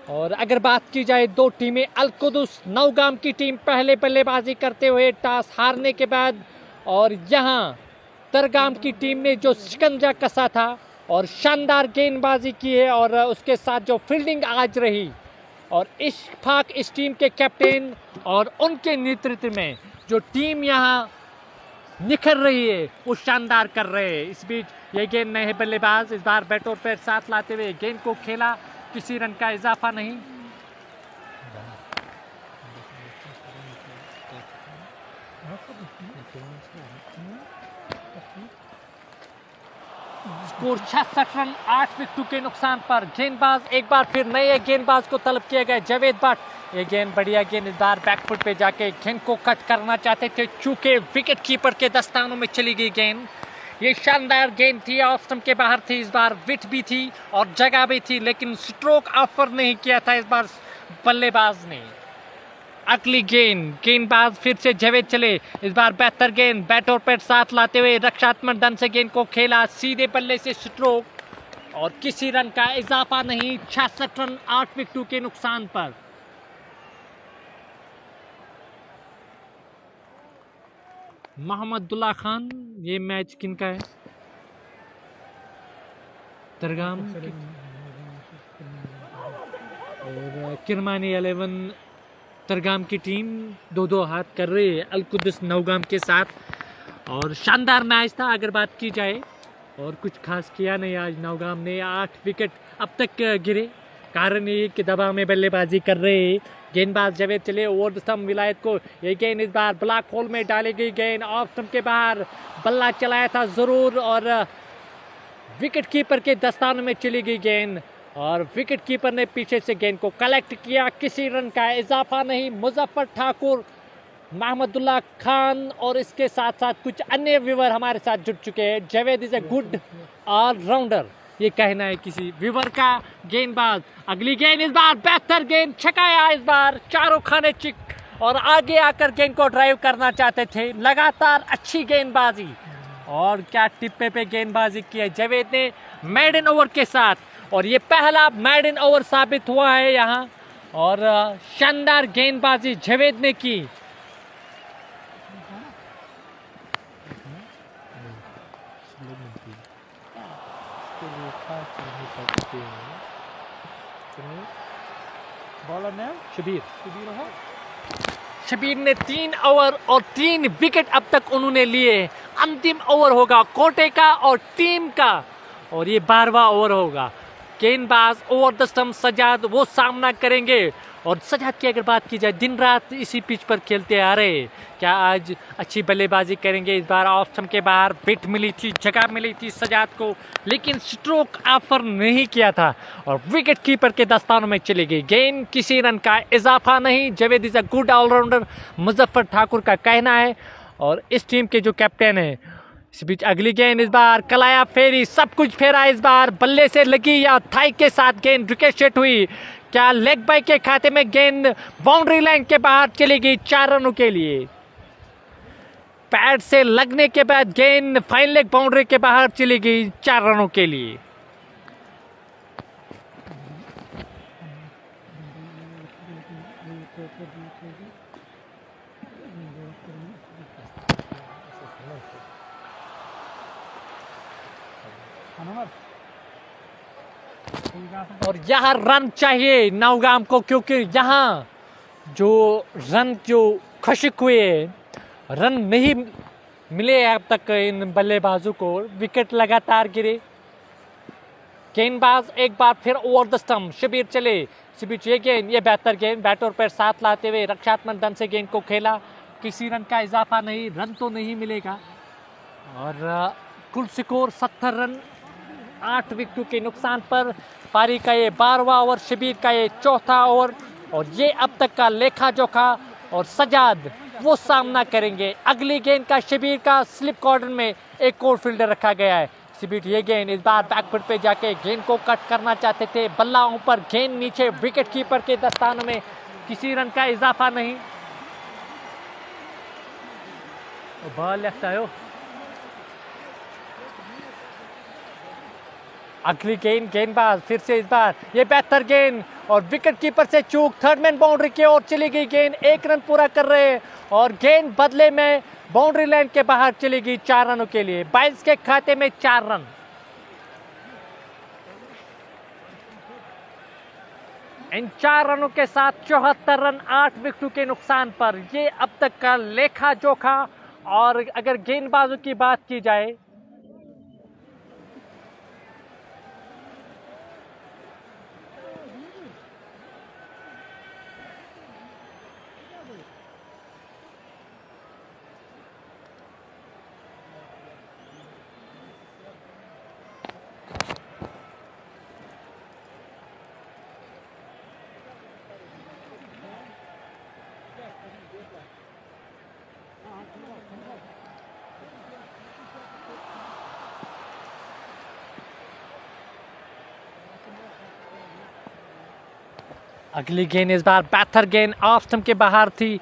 और अगर बात की जाए दो टीमें, अलकुदस नौगाम की टीम पहले बल्लेबाजी करते हुए टॉस हारने के बाद और यहाँ तरगाम की टीम ने जो शिकंजा कसा था और शानदार गेंदबाजी की है और उसके साथ जो फील्डिंग आज रही और इशफाक इस टीम के कैप्टन और उनके नेतृत्व में जो टीम यहाँ निखर रही है वो शानदार कर रहे हैं। इस बीच ये गेंद नए बल्लेबाज इस बार बैट और पैर साथ लाते हुए गेंद को खेला, किसी रन का इजाफा नहीं। स्कोर 66 रन 8 विकेटों के नुकसान पर। गेंदबाज एक बार फिर नए गेंदबाज को तलब किया गया, जावेद भट्ट। ये गेंद बढ़िया गेंद, इस बार बैकफुट पे जाके गेंद को कट करना चाहते थे, चूंकि विकेट कीपर के दस्तानों में चली गई गेंद। ये शानदार गेंद थी, ऑफ स्टंप के बाहर थी, इस बार विकेट भी थी और जगह भी थी, लेकिन स्ट्रोक ऑफर नहीं किया था इस बार बल्लेबाज ने। अगली गेंदबाज फिर से जावेद चले, इस बार बेहतर गेंद, बैट और पैड साथ लाते हुए रक्षात्मक ढंग से गेंद को खेला, सीधे बल्ले से स्ट्रोक और किसी रन का इजाफा नहीं। 66 रन 8 विकेटों के नुकसान पर। मोहम्मदुल्लाह खान, ये मैच किनका है? तरगाम और किरमानी 11 तरगाम की टीम 2-2 हाथ कर रही है अलकुदस नौगाम के साथ और शानदार मैच था अगर बात की जाए और कुछ खास किया नहीं आज नौगाम ने। 8 विकेट अब तक गिरे, कारण ये कि दबाव में बल्लेबाजी कर रहे हैं। गेंदबाज जावेद चले, ओवर स्तंभ विलायत को, ये गेंद इस बार ब्लॉक होल में डाली गई गेंद, ऑफ स्टंप के बाहर बल्ला चलाया था ज़रूर और विकेट कीपर के दस्ताने में चली गई गेंद और विकेट कीपर ने पीछे से गेंद को कलेक्ट किया, किसी रन का इजाफा नहीं। मुजफ्फर ठाकुर, मोहम्मदुल्लाह खान और इसके साथ साथ कुछ अन्य व्यूवर हमारे साथ जुड़ चुके हैं। Javed is a good allrounder, ये कहना है किसी व्यूवर का। गेंदबाज अगली गेंद, इस बार बेहतर गेंद, छकाया इस बार, चारों खाने चिक और आगे आकर गेंद को ड्राइव करना चाहते थे। लगातार अच्छी गेंदबाजी और क्या टिप्पे पे गेंदबाजी की है जावेद ने मेडन ओवर के साथ और ये पहला मेडन ओवर साबित हुआ है यहाँ और शानदार गेंदबाजी जावेद ने की। Bowler name Shabir. शबीर है। शबीर ने 3 ओवर और 3 विकेट अब तक उन्होंने लिए। अंतिम ओवर होगा कोटे का और टीम का, और ये 12वां ओवर होगा। गेंदबाज ओवर द स्टंप सजाद वो सामना करेंगे। और सजाद की अगर बात की जाए, दिन रात इसी पिच पर खेलते आ रहे, क्या आज अच्छी बल्लेबाजी करेंगे? इस बार ऑफ स्टंप के बाहर बिट मिली थी, जगह मिली थी सजाद को, लेकिन स्ट्रोक ऑफर नहीं किया था और विकेट कीपर के दस्तानों में चली गई गेंद। किसी रन का इजाफा नहीं। Javed is a good allrounder, Muzaffar Thakur का कहना है। और इस टीम के जो कैप्टन हैं, इस बीच अगली गेंद इस बार कलाया फेरी, सब कुछ फेरा इस बार, बल्ले से लगी या थाई के साथ गेंद रिकेट हुई। क्या लेग बाई के खाते में गेंद बाउंड्री लाइन के बाहर चली गई 4 रनों के लिए। पैड से लगने के बाद गेंद फाइन लेग बाउंड्री के बाहर चली गई 4 रनों के लिए। और यहाँ रन चाहिए नौगाम को, क्योंकि यहाँ जो रन जो खशिक हुए, रन नहीं मिले अब तक इन बल्लेबाजों को, विकेट लगातार गिरे। गेंदबाज एक बार फिर ओवर द स्टंप, शबीर चले। इसी बीच ये गेंद, ये बेहतर गेंद, बैटर पर साथ लाते हुए रक्षात्मक ढंग से गेंद को खेला। किसी रन का इजाफा नहीं, रन तो नहीं मिलेगा। और कुल स्कोर 70 रन 8 विकेटों के नुकसान पर। पारी का ये 12वां ओवर, शबीर का ये 4था ओवर, और ये अब तक का लेखा जोखा। और सजाद वो सामना करेंगे। अगली गेंद का शबीर का स्लिप कॉर्नर में एक और फील्डर रखा गया है। इसी बीच ये गेंद इस बार बैकफुट पे जाके गेंद को कट करना चाहते थे, बल्ला ऊपर, गेंद नीचे, विकेट कीपर के दस्तानों में, किसी रन का इजाफा नहीं। बॉल लेफ्ट आयो। अगली गेंद, गेंदबाज फिर से इस बार ये बेहतर गेंद, और विकेट कीपर से चूक, थर्ड मैन बाउंड्री की ओर चली गई गेंद। 1 रन पूरा कर रहे हैं और गेंद बदले में बाउंड्री लाइन के बाहर चली गई 4 रनों के लिए। 22 के खाते में 4 रन। इन 4 रनों के साथ 74 रन 8 विकेटों के नुकसान पर। ये अब तक का लेखा जोखा। और अगर गेंदबाजों की बात की जाए, अगली गेंद इस बार बेहतर गेंद, ऑफ स्टंप के बाहर थी।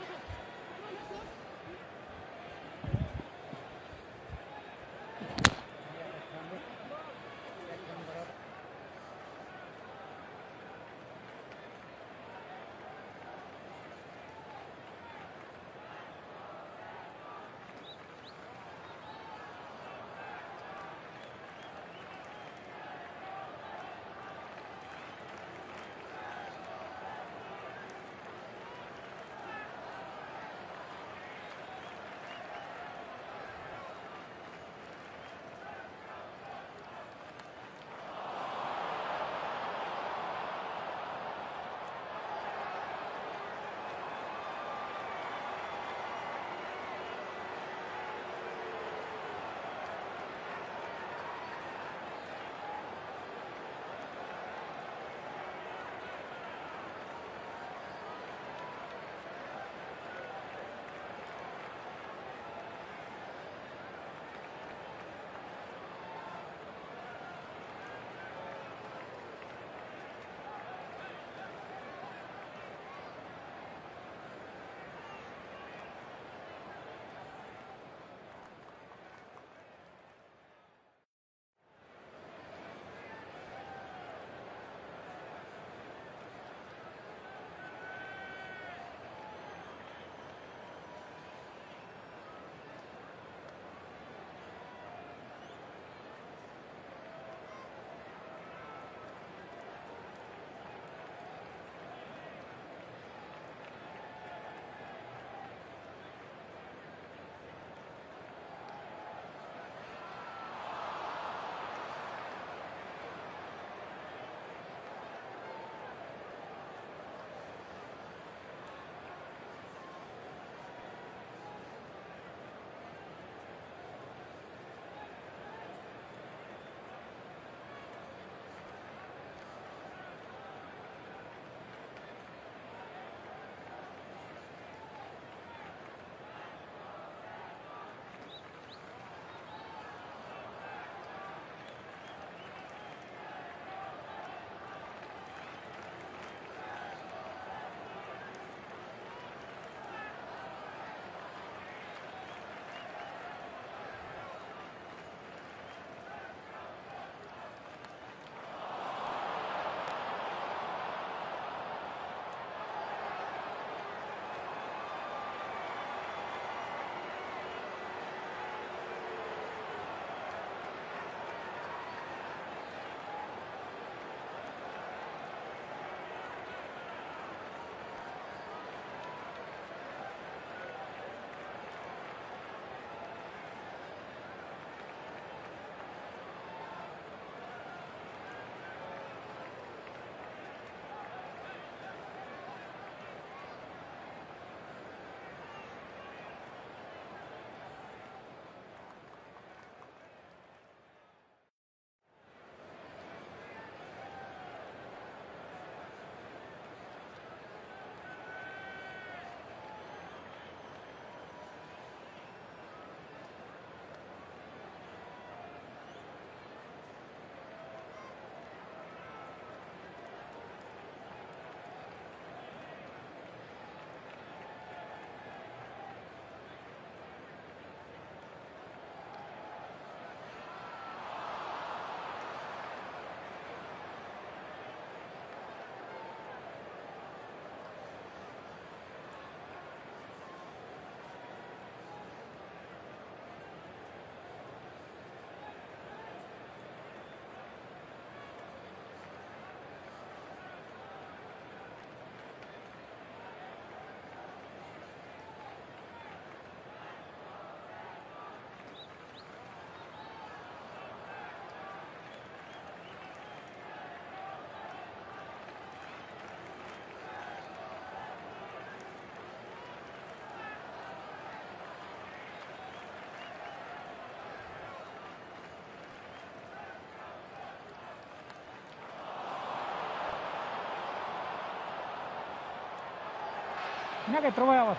ना क्या थ्रो आवाज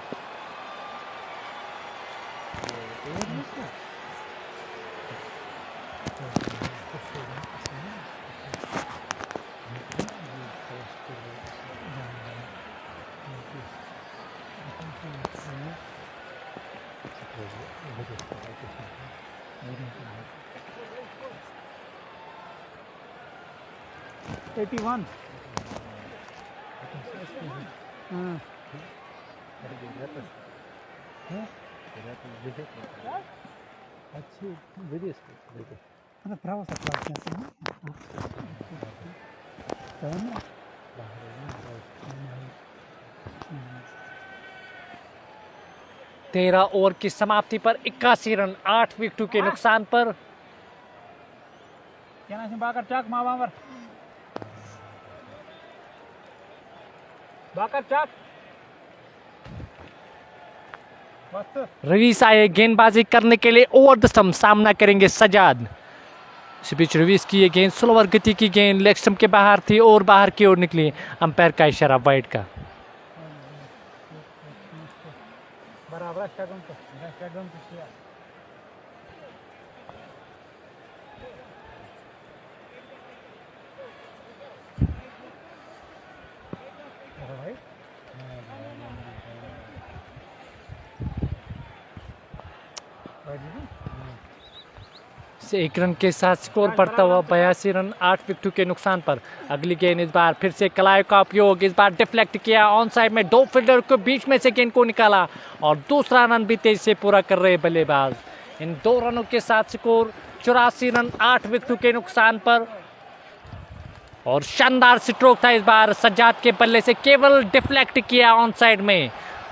एटी वन हाँ अच्छी वीडियो देखो अरे प्रवास क्लास क्या है 13 ओवर की समाप्ति पर 81 रन 8 विकेटों के नुकसान पर क्या नाम बाकर चाक माँ बाबर बाकर चाक रवीश आए गेंदबाजी करने के लिए ओवर द स्टंप सामना करेंगे सजाद। इस बीच रवीश की ये गेंद स्लोअर गति की गेंद लेग स्टंप के बाहर थी और बाहर की ओर निकली। अंपायर का इशारा वाइड का। बराबर स्टेडियम तो से 1 रन के साथ स्कोर बढ़ता हुआ 82 रन 8 विकेटों के नुकसान पर। अगली गेंद इस बार फिर से कलाई का उपयोग, इस बार डिफ्लेक्ट किया ऑन साइड में, 2 फील्डर के बीच में से गेंद को निकाला और दूसरा रन भी तेज से पूरा कर रहे बल्लेबाज। इन 2 रनों के साथ स्कोर 84 रन 8 विकेटों के नुकसान पर। और शानदार स्ट्रोक था इस बार सज्जाद के बल्ले से, केवल डिफ्लेक्ट किया ऑन साइड में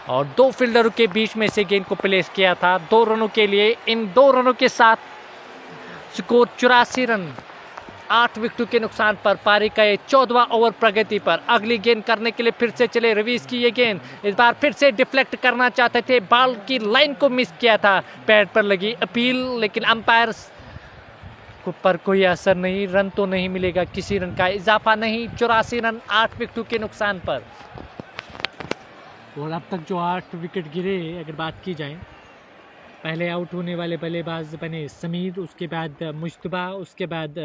और 2 फील्डरों के बीच में से गेंद को प्लेस किया था 2 रनों के लिए। इन 2 रनों के साथ स्कोर 84 रन 8 विकेटों के नुकसान पर। पारी का ये 14वां ओवर प्रगति पर। अगली गेंद करने के लिए फिर से चले रवीश की ये गेंद, इस बार फिर से डिफ्लेक्ट करना चाहते थे, बॉल की लाइन को मिस किया था, पैड पर लगी अपील, लेकिन अंपायर पर कोई असर नहीं। रन तो नहीं मिलेगा, किसी रन का इजाफा नहीं। 84 रन 8 विकेटों के नुकसान पर। और अब तक जो 8 विकेट गिरे अगर बात की जाए, पहले आउट होने वाले बल्लेबाज बने समीर, उसके बाद मुश्तबा, उसके बाद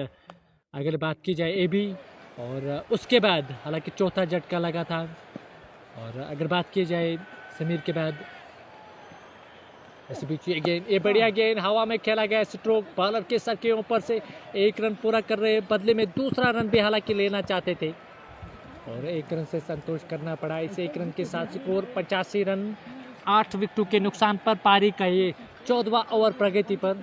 अगर बात की जाए एबी, और उसके बाद हालांकि चौथा झटका लगा था। और अगर बात की जाए समीर के बाद ऐसे बीच ये गेंद, ये बढ़िया गेंद हवा में खेला गया स्ट्रोक, बॉलर के सर के ऊपर से 1 रन पूरा कर रहे, बदले में दूसरा रन भी हालांकि लेना चाहते थे और 1 रन से संतोष करना पड़ा। इस 1 रन के साथ स्कोर 85 रन 8 विकेटों के नुकसान पर। पारी का ये 14वां ओवर प्रगति पर।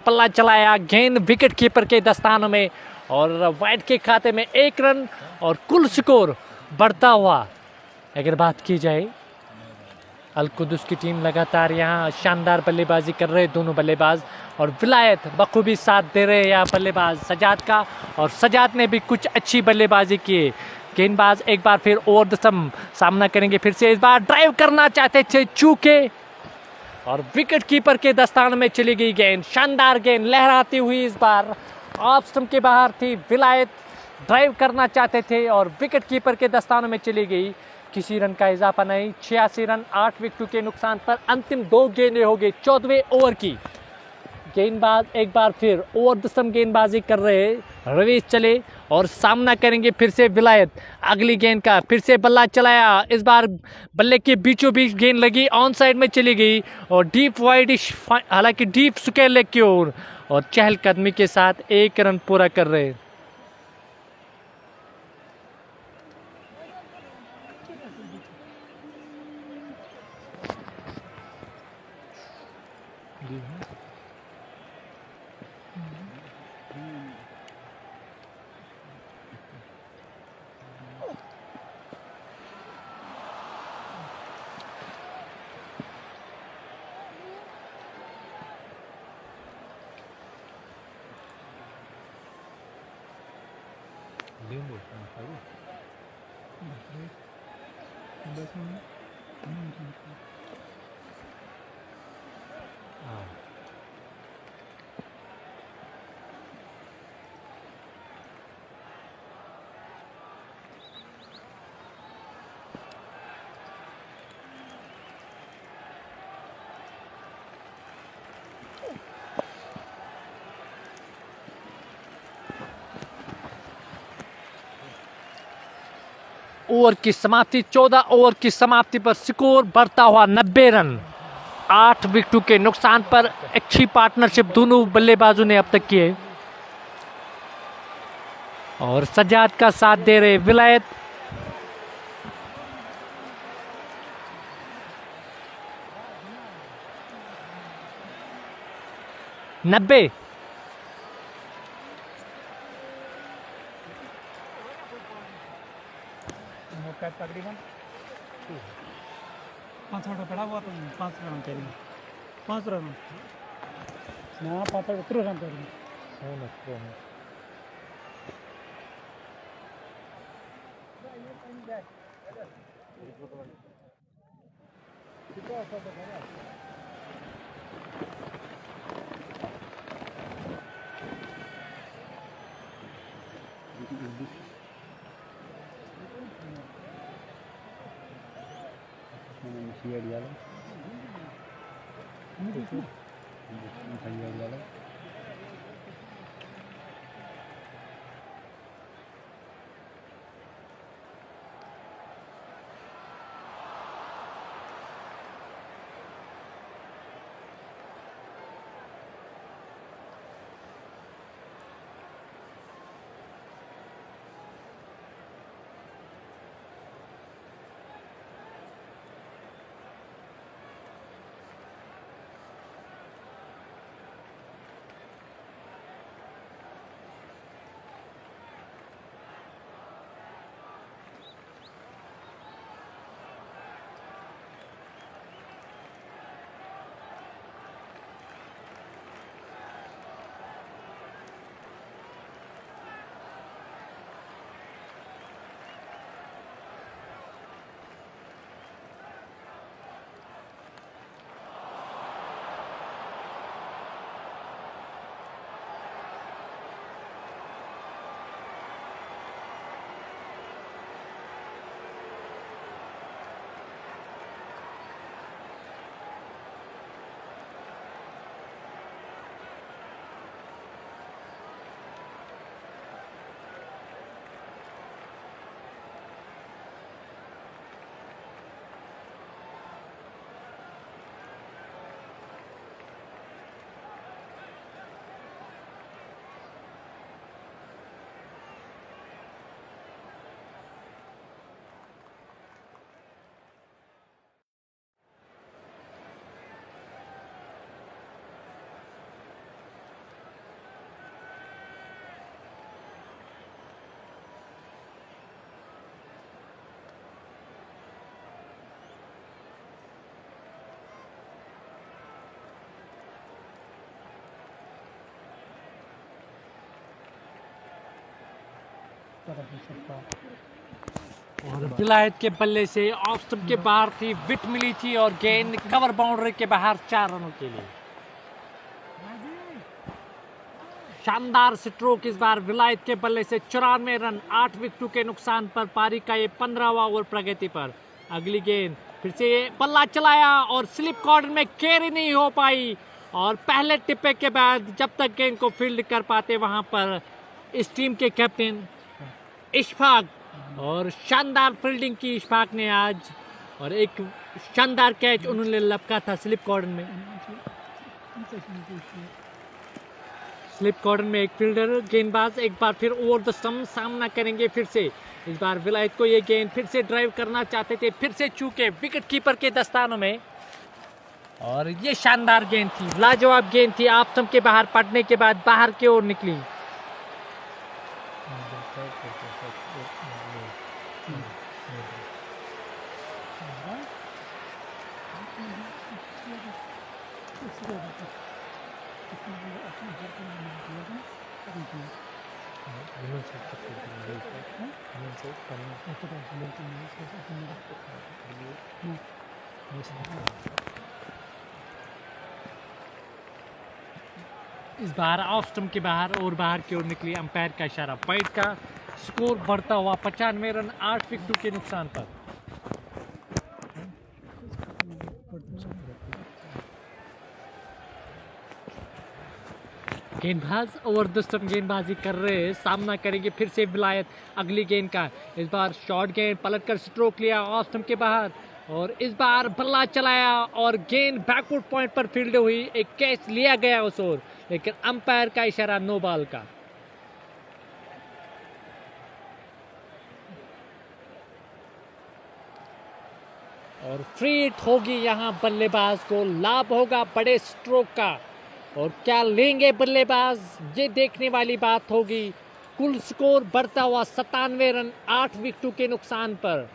पल्ला चलाया, गेंद विकेट कीपर के दस्तानों में और वाइड के खाते में 1 रन और कुल स्कोर बढ़ता हुआ। अगर बात की जाए अल-कुदस की टीम लगातार यहाँ शानदार बल्लेबाजी कर रहे दोनों बल्लेबाज, और विलायत बखूबी साथ दे रहे हैं यहाँ बल्लेबाज सजाद का, और सजाद ने भी कुछ अच्छी बल्लेबाजी की। गेंदबाज एक बार फिर ओवर द स्टंप सामना करेंगे, फिर से इस बार ड्राइव करना चाहते थे, चूके और विकेट कीपर के दस्तान में चली गई गेंद। शानदार गेंद लहराती हुई इस बार ऑफ स्टंप के बाहर थी। विलायत ड्राइव करना चाहते थे और विकेट कीपर के दस्तानों में चली गई। किसी रन का इजाफा नहीं। 86 रन 8 विकेटों के नुकसान पर। अंतिम 2 गेंदें हो गई 14वें ओवर की। गेंदबाज एक बार फिर ओवर द स्टंप गेंदबाजी कर रहे हैं। रवीश चले और सामना करेंगे फिर से विलायत। अगली गेंद का फिर से बल्ला चलाया, इस बार बल्ले के बीचों बीच गेंद लगी, ऑन साइड में चली गई और डीप वाइडिश, हालांकि डीप स्क्वायर लेग की ओर, और चहलकदमी के साथ 1 रन पूरा कर रहे। नींबू खाओगे? बस में हाँ ओवर की समाप्ति, 14 ओवर की समाप्ति पर स्कोर बढ़ता हुआ 90 रन, 8 विकेटों के नुकसान पर। अच्छी पार्टनरशिप दोनों बल्लेबाजों ने अब तक की है और सज्जाद का साथ दे रहे विलायत। नब्बे मौका तकरीबन 5 रन पड़ा हुआ तो 5 रन करेंगे 5 रन ना 5 रन करेंगे। और विलायत के बल्ले से ऑफ स्टंप के बाहर थी, विट मिली थी और गेंद कवर बाउंड्री के बाहर 4 रनों के लिए। शानदार स्ट्रोक इस बार विलायत के बल्ले से, 94 रन 8 विकेटों के नुकसान पर। पारी का ये 15वां ओवर प्रगति पर। अगली गेंद फिर से बल्ला चलाया और स्लिप कॉर्नर में कैरी नहीं हो पाई और पहले टिप्पे के बाद जब तक गेंद को फील्ड कर पाते वहां पर इस टीम के कैप्टन इशफाक, और शानदार फील्डिंग की इशफाक ने आज, और एक शानदार कैच उन्होंने लपका था स्लिप कॉर्नर में। स्लिप कॉर्नर में एक फील्डर गेंदबाज एक बार फिर ओवर द स्टंप सामना करेंगे फिर से। इस बार विलायत को ये गेंद फिर से ड्राइव करना चाहते थे, फिर से चूके विकेट कीपर के दस्तानों में, और ये शानदार गेंद थी, लाजवाब गेंद थी। आप स्टंप के बाहर पड़ने के बाद बाहर की ओर निकली। इस बार ऑफ स्टंप के बाहर और बाहर की ओर निकली, अंपायर का इशारा। पॉइंट का स्कोर बढ़ता हुआ 95 रन 8 विकेटों के नुकसान पर। गेंदबाज ओवर द स्टंप गेंदबाजी कर रहे हैं, सामना करेंगे फिर से विलायत अगली गेंद का। इस बार शॉर्ट गेंद पलटकर स्ट्रोक लिया ऑफ स्टंप के बाहर, और इस बार बल्ला चलाया और गेंद बैकवर्ड पॉइंट पर फील्ड हुई। एक कैच लिया गया उस ओर, लेकिन अंपायर का इशारा नो बॉल का। और फ्री हिट होगी यहाँ, बल्लेबाज को लाभ होगा बड़े स्ट्रोक का। और क्या लेंगे बल्लेबाज, ये देखने वाली बात होगी। कुल स्कोर बढ़ता हुआ 97 रन 8 विकेटों के नुकसान पर।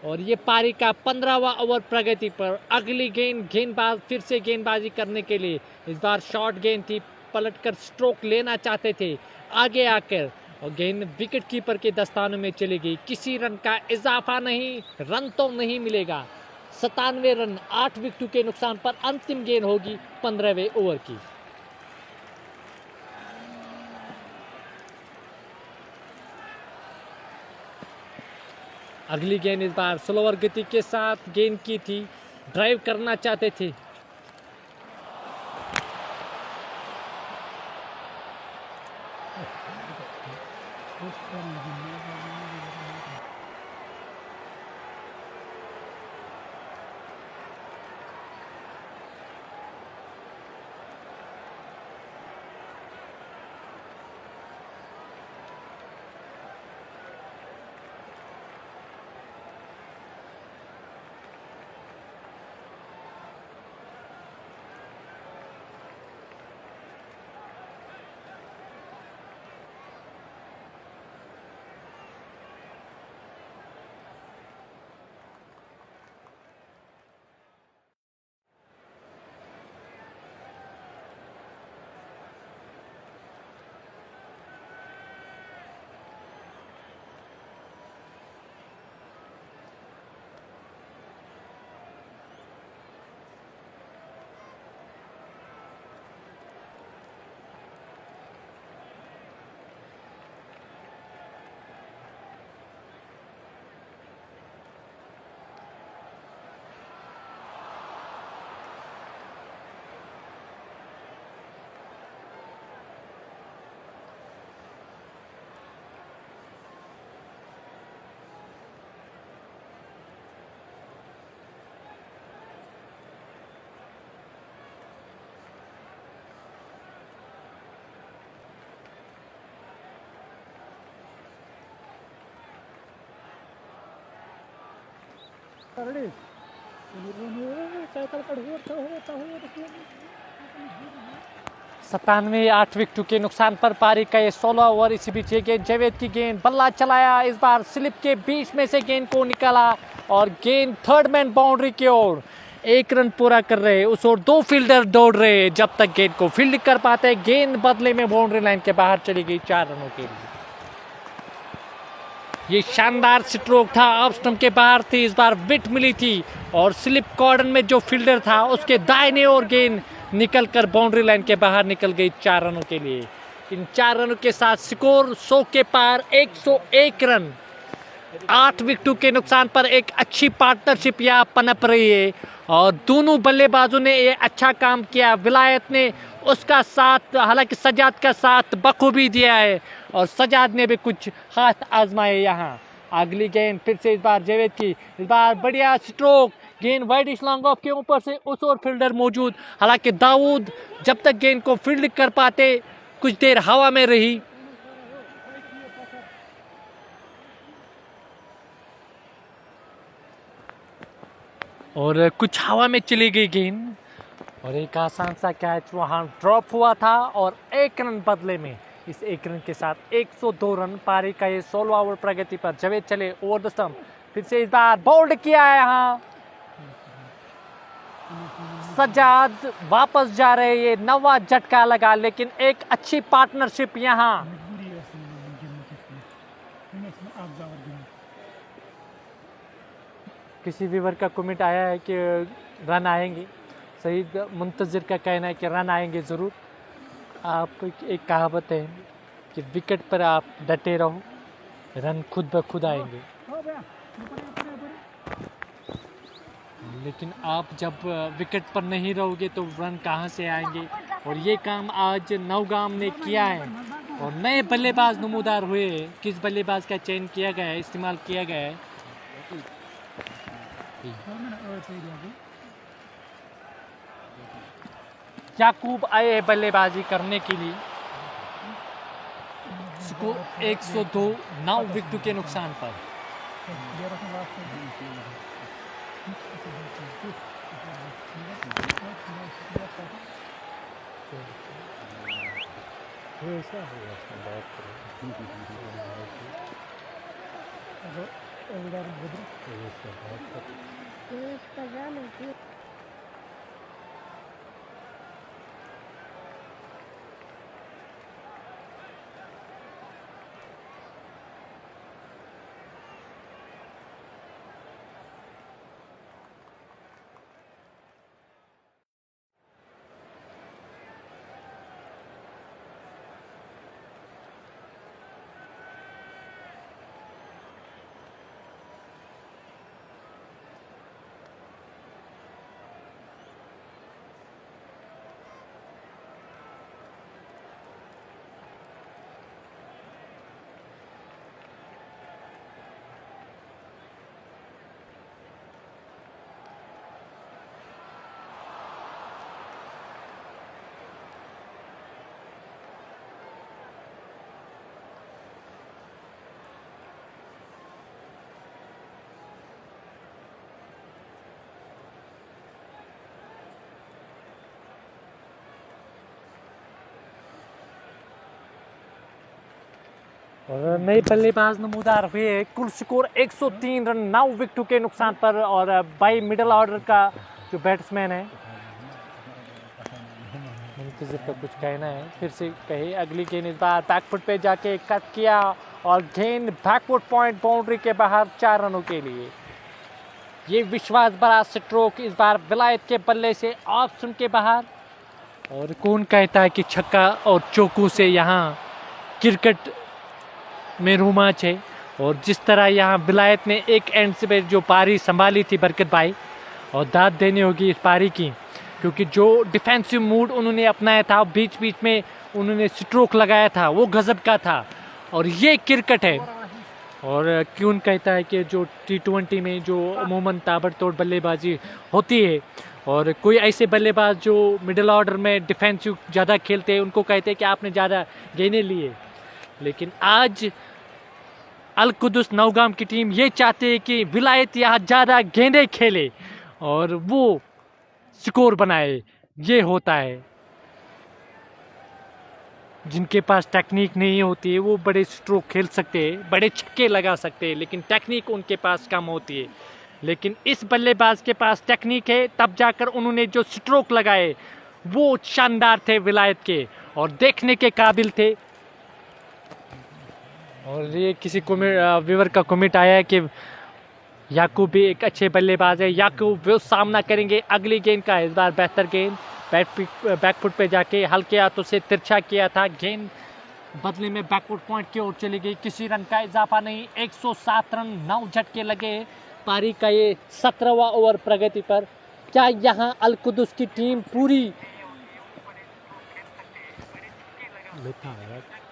और ये पारी का 15वां ओवर प्रगति पर। अगली गेंदबाज फिर से गेंदबाजी करने के लिए, इस बार शॉर्ट गेंद थी, पलटकर स्ट्रोक लेना चाहते थे आगे आकर, और गेंद विकेट कीपर के दस्तानों में चली गई। किसी रन का इजाफा नहीं, रन तो नहीं मिलेगा। 97 रन 8 विकेटों के नुकसान पर अंतिम गेंद होगी 15वें ओवर की। अगली गेंद इस बार स्लोअर गति के साथ गेंद की थी, ड्राइव करना चाहते थे। Ready? 97 8 विकेटों के नुकसान पर पारी का ये 16 ओवर। इसी बीच ये गेंद जावेद की गेंद, बल्ला चलाया, इस बार स्लिप के बीच में से गेंद को निकाला और गेंद थर्ड मैन बाउंड्री की ओर। 1 रन पूरा कर रहे, उस ओर 2 फील्डर दौड़ रहे। जब तक गेंद को फील्ड कर पाते, गेंद बदले में बाउंड्री लाइन के बाहर चली गई 4 रनों के लिए। ये शानदार स्ट्रोक था, ऑफ स्टंप के बाहर थी, इस बार विट मिली थी और स्लिप कॉर्डन में जो फील्डर था उसके दाहिने ओर गेंद निकलकर बाउंड्री लाइन के बाहर निकल गई 4 रनों के लिए। इन 4 रनों के साथ स्कोर 100 के पार, 101 रन 8 विकेटों के नुकसान पर। एक अच्छी पार्टनरशिप यहाँ पनप रही है और दोनों बल्लेबाजों ने ये अच्छा काम किया। विलायत ने उसका साथ, हालांकि सजाद का साथ बखूबी दिया है और सजाद ने भी कुछ हाथ आजमाए यहाँ। अगली गेंद फिर से इस बार जावेद की, इस बार बढ़िया स्ट्रोक, गेंद वाइड लॉन्ग ऑफ के ऊपर से उस और फील्डर मौजूद। हालांकि दाऊद जब तक गेंद को फील्ड कर पाते कुछ देर हवा में रही। और कुछ हवा में चली गई गेंद और एक आसान सा कैच वहाँ ड्रॉप हुआ था और 1 रन बदले में। इस 1 रन के साथ 102 रन, पारी का ये 16 ओवर प्रगति पर। जावेद चले ओवर द स्टंप, फिर से इस बार बोल्ड किया है यहाँ। सजाद वापस जा रहे, ये 9वां झटका लगा, लेकिन एक अच्छी पार्टनरशिप यहाँ। किसी व्यूवर का कमेंट आया है कि रन आएंगे। सईद मुंतज़िर का कहना है कि रन आएंगे ज़रूर। आप एक कहावत है कि विकेट पर आप डटे रहो, रन खुद ब खुद आएंगे। हो गया ऊपर लेकिन आप जब विकेट पर नहीं रहोगे तो रन कहाँ से आएंगे। और ये काम आज नौगाम ने किया है और नए बल्लेबाज नमूदार हुए हैं। किस बल्लेबाज का चयन किया गया है, इस्तेमाल किया गया है। याकूब आए हैं बल्लेबाजी करने के लिए। स्कोर 102, 9 विकेटों के नुकसान पर। और नए बल्लेबाज नमूदार हुए। कुल स्कोर 103 रन, 9 विकेटों के नुकसान पर। और बाई मिडल ऑर्डर का जो बैट्समैन है, मुंतज़िर का कुछ कहना है, फिर से कहे। अगली गेंद इस बार बैकफुट पे जाके कट किया और गेंद बैकफुट पॉइंट बाउंड्री के बाहर 4 रनों के लिए। ये विश्वास बड़ा स्ट्रोक इस बार विलायत के बल्ले से ऑफ स्टंप के बाहर। और कौन कहता है कि छक्का और चौको से यहाँ क्रिकेट में रोमांच है। और जिस तरह यहाँ विलायत ने एक एंड से जो पारी संभाली थी बरकत भाई, और दाद देनी होगी इस पारी की, क्योंकि जो डिफेंसिव मूड उन्होंने अपनाया था, बीच बीच में उन्होंने स्ट्रोक लगाया था, वो गजब का था। और ये क्रिकेट है। और क्यों कहता है कि जो T20 में जो अमूमन ताबड़तोड़ बल्लेबाजी होती है और कोई ऐसे बल्लेबाज जो मिडिल ऑर्डर में डिफेंसिव ज़्यादा खेलते हैं, उनको कहते हैं कि आपने ज़्यादा गेंदें लिए। लेकिन आज अल कुदस नौगाम की टीम ये चाहते हैं कि विलायत यहाँ ज़्यादा गेंदें खेले और वो स्कोर बनाए। ये होता है। जिनके पास टेक्निक नहीं होती है वो बड़े स्ट्रोक खेल सकते हैं, बड़े छक्के लगा सकते हैं, लेकिन टेक्निक उनके पास कम होती है। लेकिन इस बल्लेबाज के पास टेक्निक है, तब जाकर उन्होंने जो स्ट्रोक लगाए वो शानदार थे विलायत के और देखने के काबिल थे। और ये किसी व्यूवर का कमेंट आया है कि याकूब भी एक अच्छे बल्लेबाज है। याकूब वो सामना करेंगे अगली गेंद का। इस बार बेहतर गेंद बैकफुट पे जाके हल्के हाथों से तिरछा किया था। गेंद बदले में बैकफुट पॉइंट की ओर चली गई। किसी रन का इजाफा नहीं। 107 रन, 9 झटके लगे पारी का ये 17वां ओवर प्रगति पर। क्या यहाँ अल कुदस की टीम पूरी?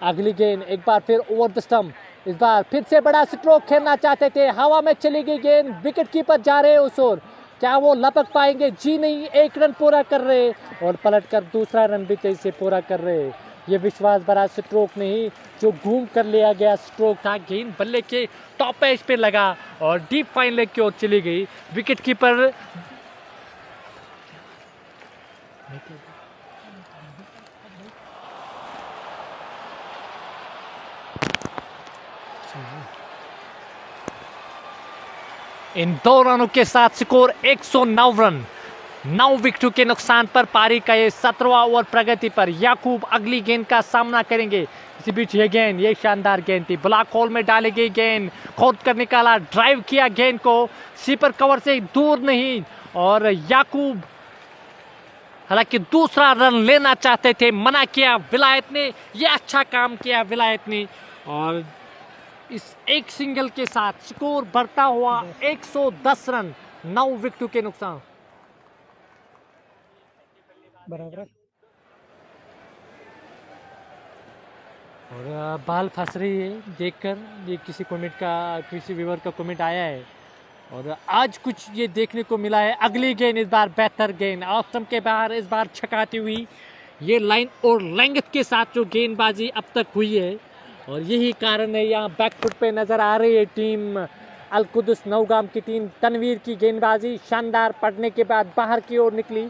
अगली गेंद एक बार फिर ओवर द स्टंप। इस बार फिर से बड़ा स्ट्रोक खेलना चाहते थे, हवा में चली गई गेंद। विकेट कीपर जा रहे हैं उस ओर, क्या वो लपक पाएंगे? जी नहीं, 1 रन पूरा कर रहे और पलटकर दूसरा रन भी तेजी से पूरा कर रहे। ये विश्वास बड़ा स्ट्रोक नहीं, जो घूम कर लिया गया स्ट्रोक था। गेंद बल्ले के टॉप एज पे लगा और डीप फाइन लेग की ओर चली गई। विकेट कीपर इन 2 रनों के साथ स्कोर 109 रन। 9 विकेटों के नुकसान पर पारी का ये 17वां ओवर प्रगति पर। याकूब अगली गेंद का सामना करेंगे। इसी बीच ये गेंद, ये शानदार गेंद थी, ब्लॉक होल में डाली गई गेंद, खोद कर निकाला, ड्राइव किया गेंद को, शीपर कवर से दूर नहीं, और याकूब हालांकि दूसरा रन लेना चाहते थे, मना किया विलायत ने। ये अच्छा काम किया विलायत ने, और इस एक सिंगल के साथ स्कोर बढ़ता हुआ 110 रन, 9 विकेटों के नुकसान। बराबर है। और बाल फंस रही है देखकर, ये किसी कमेंट का, किसी व्यूअर का कमेंट आया है, और आज कुछ ये देखने को मिला है। अगली गेंद इस बार बेहतर गेंद, ऑफ स्टंप के बाहर इस बार छकाती हुई, ये लाइन और लेंथ के साथ जो गेंदबाजी अब तक हुई है, और यही कारण है यहाँ बैकफुट पे नज़र आ रही है टीम अल कुदस नौगाम की टीम। तनवीर की गेंदबाजी शानदार पड़ने के बाद बाहर की ओर निकली,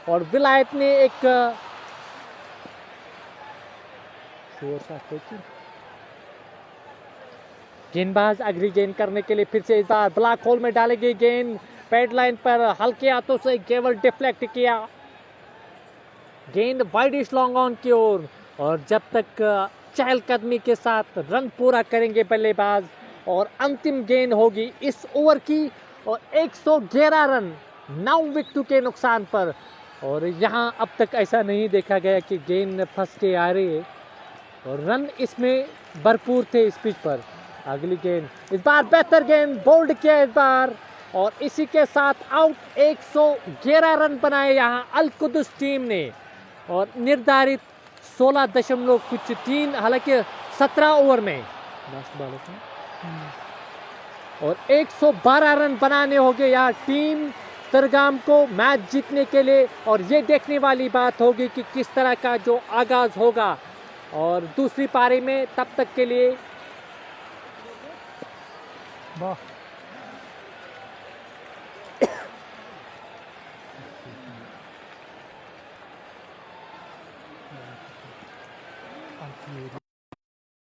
और विलायत ने एक गेंदबाज अगली गेंद करने के लिए फिर से इस बार ब्लॉक होल में डाली गई गेंद, पैड लाइन पर हल्के हाथों से केवल डिफ्लेक्ट किया, गेंद वाइडिश लॉन्ग ऑन की ओर। और जब तक चहलकदमी के साथ रन पूरा करेंगे बल्लेबाज, और अंतिम गेंद होगी इस ओवर की, और 111 रन 9 विकेटों के नुकसान पर। और यहाँ अब तक ऐसा नहीं देखा गया कि गेंद फंस के आ रही है, और रन इसमें भरपूर थे इस पिच पर। अगली गेंद इस बार बेहतर गेंद, बोल्ड किया इस बार, और इसी के साथ आउट। 111 रन बनाए यहाँ अल कुदस टीम ने, और निर्धारित 16.3, हालांकि 17 ओवर में लास्ट बॉल है, और 112 रन बनाने होंगे यहाँ टीम तरगाम को मैच जीतने के लिए। और ये देखने वाली बात होगी कि किस तरह का जो आगाज होगा और दूसरी पारी में। तब तक के लिए वाह।